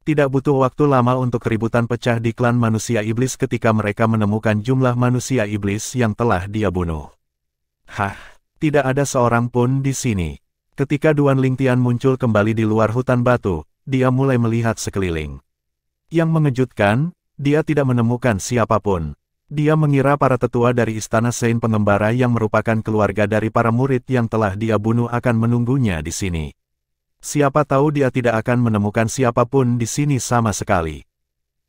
Tidak butuh waktu lama untuk keributan pecah di klan manusia iblis ketika mereka menemukan jumlah manusia iblis yang telah dia bunuh. Hah, tidak ada seorang pun di sini. Ketika Duan Lingtian muncul kembali di luar hutan batu, dia mulai melihat sekeliling. Yang mengejutkan, dia tidak menemukan siapapun. Dia mengira para tetua dari Istana Sein Pengembara yang merupakan keluarga dari para murid yang telah dia bunuh akan menunggunya di sini. Siapa tahu dia tidak akan menemukan siapapun di sini sama sekali.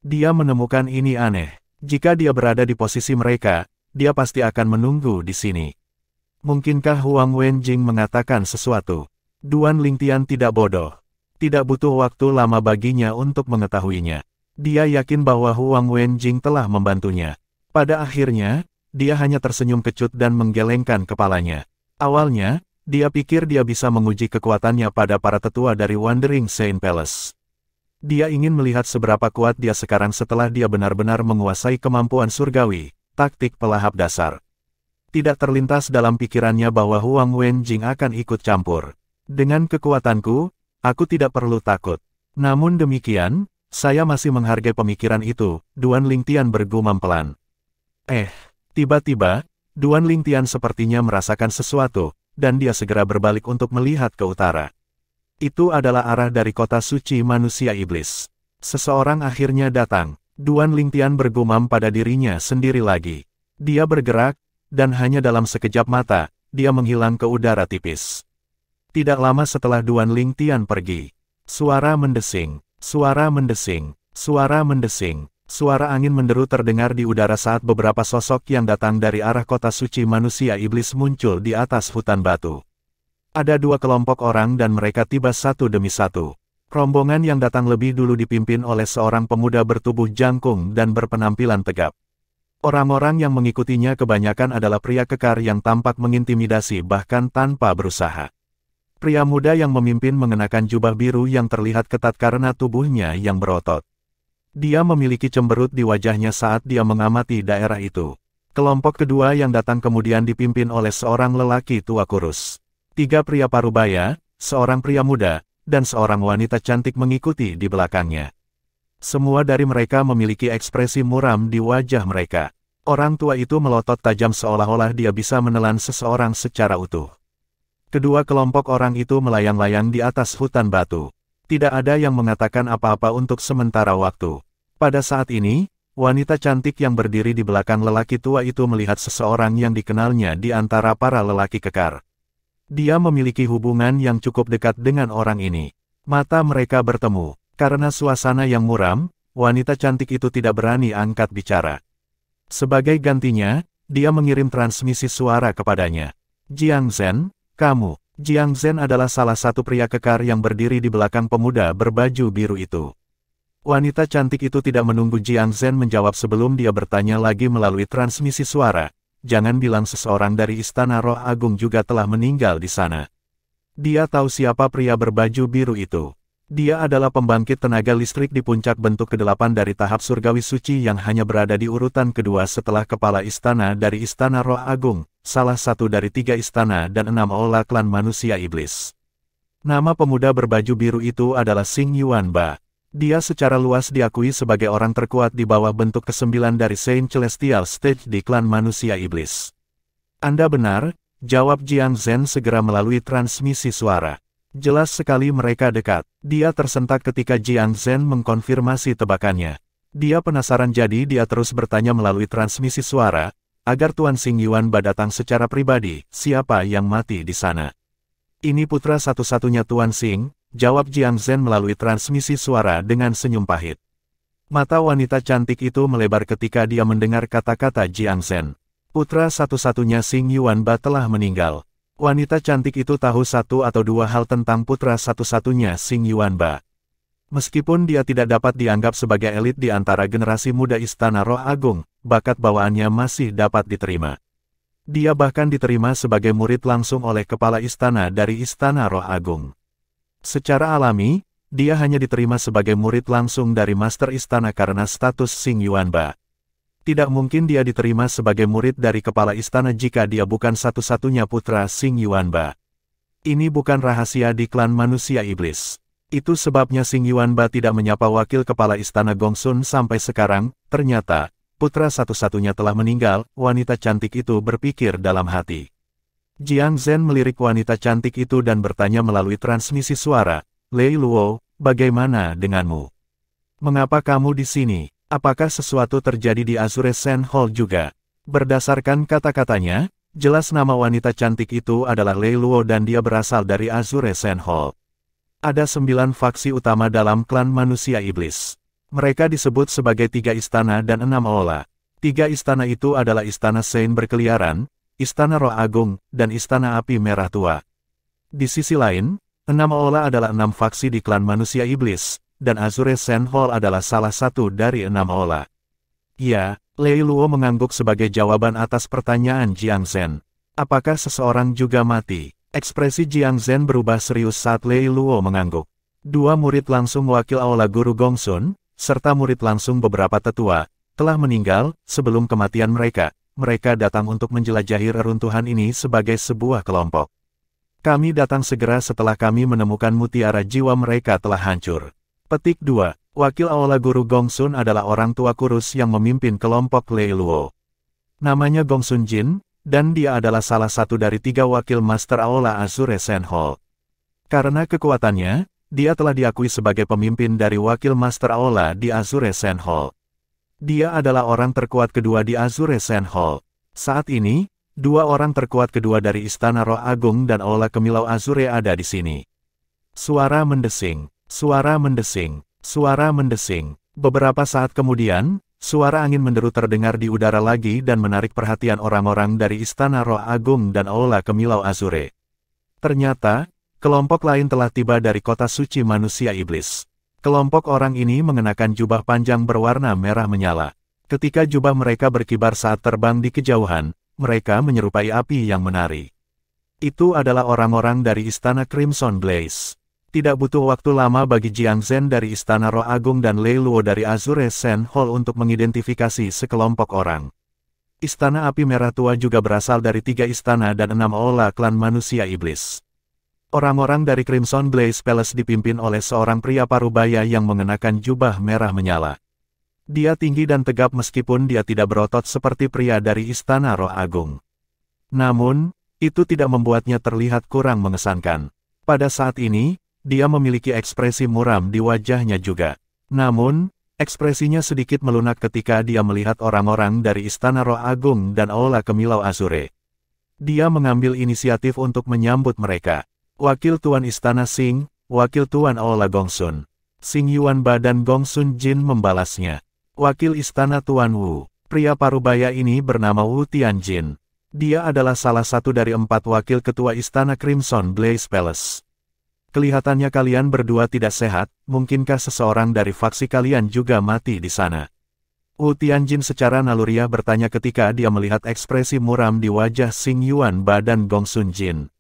Dia menemukan ini aneh. Jika dia berada di posisi mereka, dia pasti akan menunggu di sini. Mungkinkah Huang Wenjing mengatakan sesuatu? Duan Lingtian tidak bodoh. Tidak butuh waktu lama baginya untuk mengetahuinya. Dia yakin bahwa Huang Wenjing telah membantunya. Pada akhirnya, dia hanya tersenyum kecut dan menggelengkan kepalanya. Awalnya, dia pikir dia bisa menguji kekuatannya pada para tetua dari Wandering Saint Palace. Dia ingin melihat seberapa kuat dia sekarang setelah dia benar-benar menguasai kemampuan surgawi, taktik pelahap dasar. Tidak terlintas dalam pikirannya bahwa Huang Wenjing akan ikut campur. Dengan kekuatanku, aku tidak perlu takut. Namun demikian, saya masih menghargai pemikiran itu, Duan Lingtian bergumam pelan. Tiba-tiba, Duan Lingtian sepertinya merasakan sesuatu, dan dia segera berbalik untuk melihat ke utara. Itu adalah arah dari kota suci manusia iblis. Seseorang akhirnya datang. Duan Lingtian bergumam pada dirinya sendiri lagi. Dia bergerak, dan hanya dalam sekejap mata, dia menghilang ke udara tipis. Tidak lama setelah Duan Lingtian pergi, suara mendesing, suara mendesing, suara mendesing. Suara angin menderu terdengar di udara saat beberapa sosok yang datang dari arah kota suci manusia iblis muncul di atas hutan batu. Ada dua kelompok orang dan mereka tiba satu demi satu. Rombongan yang datang lebih dulu dipimpin oleh seorang pemuda bertubuh jangkung dan berpenampilan tegap. Orang-orang yang mengikutinya kebanyakan adalah pria kekar yang tampak mengintimidasi bahkan tanpa berusaha. Pria muda yang memimpin mengenakan jubah biru yang terlihat ketat karena tubuhnya yang berotot. Dia memiliki cemberut di wajahnya saat dia mengamati daerah itu. Kelompok kedua yang datang kemudian dipimpin oleh seorang lelaki tua kurus. 3 pria parubaya, seorang pria muda, dan seorang wanita cantik mengikuti di belakangnya. Semua dari mereka memiliki ekspresi muram di wajah mereka. Orang tua itu melotot tajam seolah-olah dia bisa menelan seseorang secara utuh. Kedua kelompok orang itu melayang-layang di atas hutan batu. Tidak ada yang mengatakan apa-apa untuk sementara waktu. Pada saat ini, wanita cantik yang berdiri di belakang lelaki tua itu melihat seseorang yang dikenalnya di antara para lelaki kekar. Dia memiliki hubungan yang cukup dekat dengan orang ini. Mata mereka bertemu. Karena suasana yang muram, wanita cantik itu tidak berani angkat bicara. Sebagai gantinya, dia mengirim transmisi suara kepadanya. Jiang Zhen, kamu. Jiang Zhen adalah salah satu pria kekar yang berdiri di belakang pemuda berbaju biru itu. Wanita cantik itu tidak menunggu Jiang Zhen menjawab sebelum dia bertanya lagi melalui transmisi suara. Jangan bilang seseorang dari Istana Roh Agung juga telah meninggal di sana. Dia tahu siapa pria berbaju biru itu. Dia adalah pembangkit tenaga listrik di puncak bentuk ke-8 dari tahap surgawi suci yang hanya berada di urutan kedua setelah kepala istana dari Istana Roh Agung, salah satu dari 3 istana dan 6 aula klan manusia iblis. Nama pemuda berbaju biru itu adalah Xing Yuanba. Dia secara luas diakui sebagai orang terkuat di bawah bentuk ke-9 dari Saint Celestial Stage di klan manusia iblis. Anda benar, jawab Jiang Zhen segera melalui transmisi suara. Jelas sekali mereka dekat. Dia tersentak ketika Jiang Zhen mengkonfirmasi tebakannya. Dia penasaran jadi dia terus bertanya melalui transmisi suara, agar Tuan Xing Yuanba datang secara pribadi, siapa yang mati di sana. Ini putra satu-satunya Tuan Xing, jawab Jiang Zhen melalui transmisi suara dengan senyum pahit. Mata wanita cantik itu melebar ketika dia mendengar kata-kata Jiang Zhen. Putra satu-satunya Xing Yuanba telah meninggal. Wanita cantik itu tahu satu atau dua hal tentang putra satu-satunya Xing Yuanba. Meskipun dia tidak dapat dianggap sebagai elit di antara generasi muda Istana Roh Agung, bakat bawaannya masih dapat diterima. Dia bahkan diterima sebagai murid langsung oleh kepala istana dari Istana Roh Agung. Secara alami, dia hanya diterima sebagai murid langsung dari Master Istana karena status Xing Yuanba. Tidak mungkin dia diterima sebagai murid dari kepala istana jika dia bukan satu-satunya putra Xing Yuanba. Ini bukan rahasia di klan manusia iblis. Itu sebabnya Xing Yuanba tidak menyapa wakil kepala istana Gongsun sampai sekarang. Ternyata, putra satu-satunya telah meninggal, wanita cantik itu berpikir dalam hati. Jiang Zhen melirik wanita cantik itu dan bertanya melalui transmisi suara, Lei Luo, bagaimana denganmu? Mengapa kamu di sini? Apakah sesuatu terjadi di Azure Sand Hall juga? Berdasarkan kata-katanya, jelas nama wanita cantik itu adalah Lei Luo dan dia berasal dari Azure Sand Hall. Ada 9 faksi utama dalam klan manusia iblis. Mereka disebut sebagai 3 istana dan 6 aula. 3 istana itu adalah Istana Saint berkeliaran, Istana Roh Agung, dan Istana Api Merah Tua. Di sisi lain, 6 aula adalah 6 faksi di klan manusia iblis, dan Azure Sand Hall adalah salah satu dari 6 aula. Ya, Lei Luo mengangguk sebagai jawaban atas pertanyaan Jiang Zhen. Apakah seseorang juga mati? Ekspresi Jiang Zhen berubah serius saat Lei Luo mengangguk. 2 murid langsung wakil aula guru Gongsun, serta murid langsung beberapa tetua, telah meninggal. Sebelum kematian mereka, mereka datang untuk menjelajahi reruntuhan ini sebagai sebuah kelompok. Kami datang segera setelah kami menemukan mutiara jiwa mereka telah hancur. Petik 2. Wakil aula guru Gongsun adalah orang tua kurus yang memimpin kelompok Lei Luo. Namanya Gongsun Jin, dan dia adalah salah satu dari 3 wakil master aula Azure Sand Hall. Karena kekuatannya, dia telah diakui sebagai pemimpin dari wakil master aula di Azure Sand Hall. Dia adalah orang terkuat kedua di Azure Sand Hall. Saat ini, 2 orang terkuat kedua dari Istana Roh Agung dan aula Kemilau Azure ada di sini. Suara mendesing. Suara mendesing, suara mendesing. Beberapa saat kemudian, suara angin menderu terdengar di udara lagi dan menarik perhatian orang-orang dari Istana Roh Agung dan aula Kemilau Azure. Ternyata, kelompok lain telah tiba dari kota suci manusia iblis. Kelompok orang ini mengenakan jubah panjang berwarna merah menyala. Ketika jubah mereka berkibar saat terbang di kejauhan, mereka menyerupai api yang menari. Itu adalah orang-orang dari Istana Crimson Blaze. Tidak butuh waktu lama bagi Jiang Zhen dari Istana Roh Agung dan Lei Luo dari Azure Sand Hall untuk mengidentifikasi sekelompok orang. Istana Api Merah Tua juga berasal dari 3 istana dan 6 aula klan manusia iblis. Orang-orang dari Crimson Blaze Palace dipimpin oleh seorang pria parubaya yang mengenakan jubah merah menyala. Dia tinggi dan tegap meskipun dia tidak berotot seperti pria dari Istana Roh Agung. Namun, itu tidak membuatnya terlihat kurang mengesankan. Pada saat ini, dia memiliki ekspresi muram di wajahnya juga. Namun, ekspresinya sedikit melunak ketika dia melihat orang-orang dari Istana Roh Agung dan aula Kemilau Azure. Dia mengambil inisiatif untuk menyambut mereka. Wakil Tuan Istana Xing, Wakil Tuan aula Gongsun. Xing Yuanba dan Gongsun Jin membalasnya. Wakil Istana Tuan Wu. Pria parubaya ini bernama Wu Tianjin. Dia adalah salah satu dari 4 wakil ketua Istana Crimson Blaze Palace. Kelihatannya kalian berdua tidak sehat, mungkinkah seseorang dari faksi kalian juga mati di sana? Wu Tianjin secara naluriah bertanya ketika dia melihat ekspresi muram di wajah Xing Yuan Ba dan Gong Sun Jin.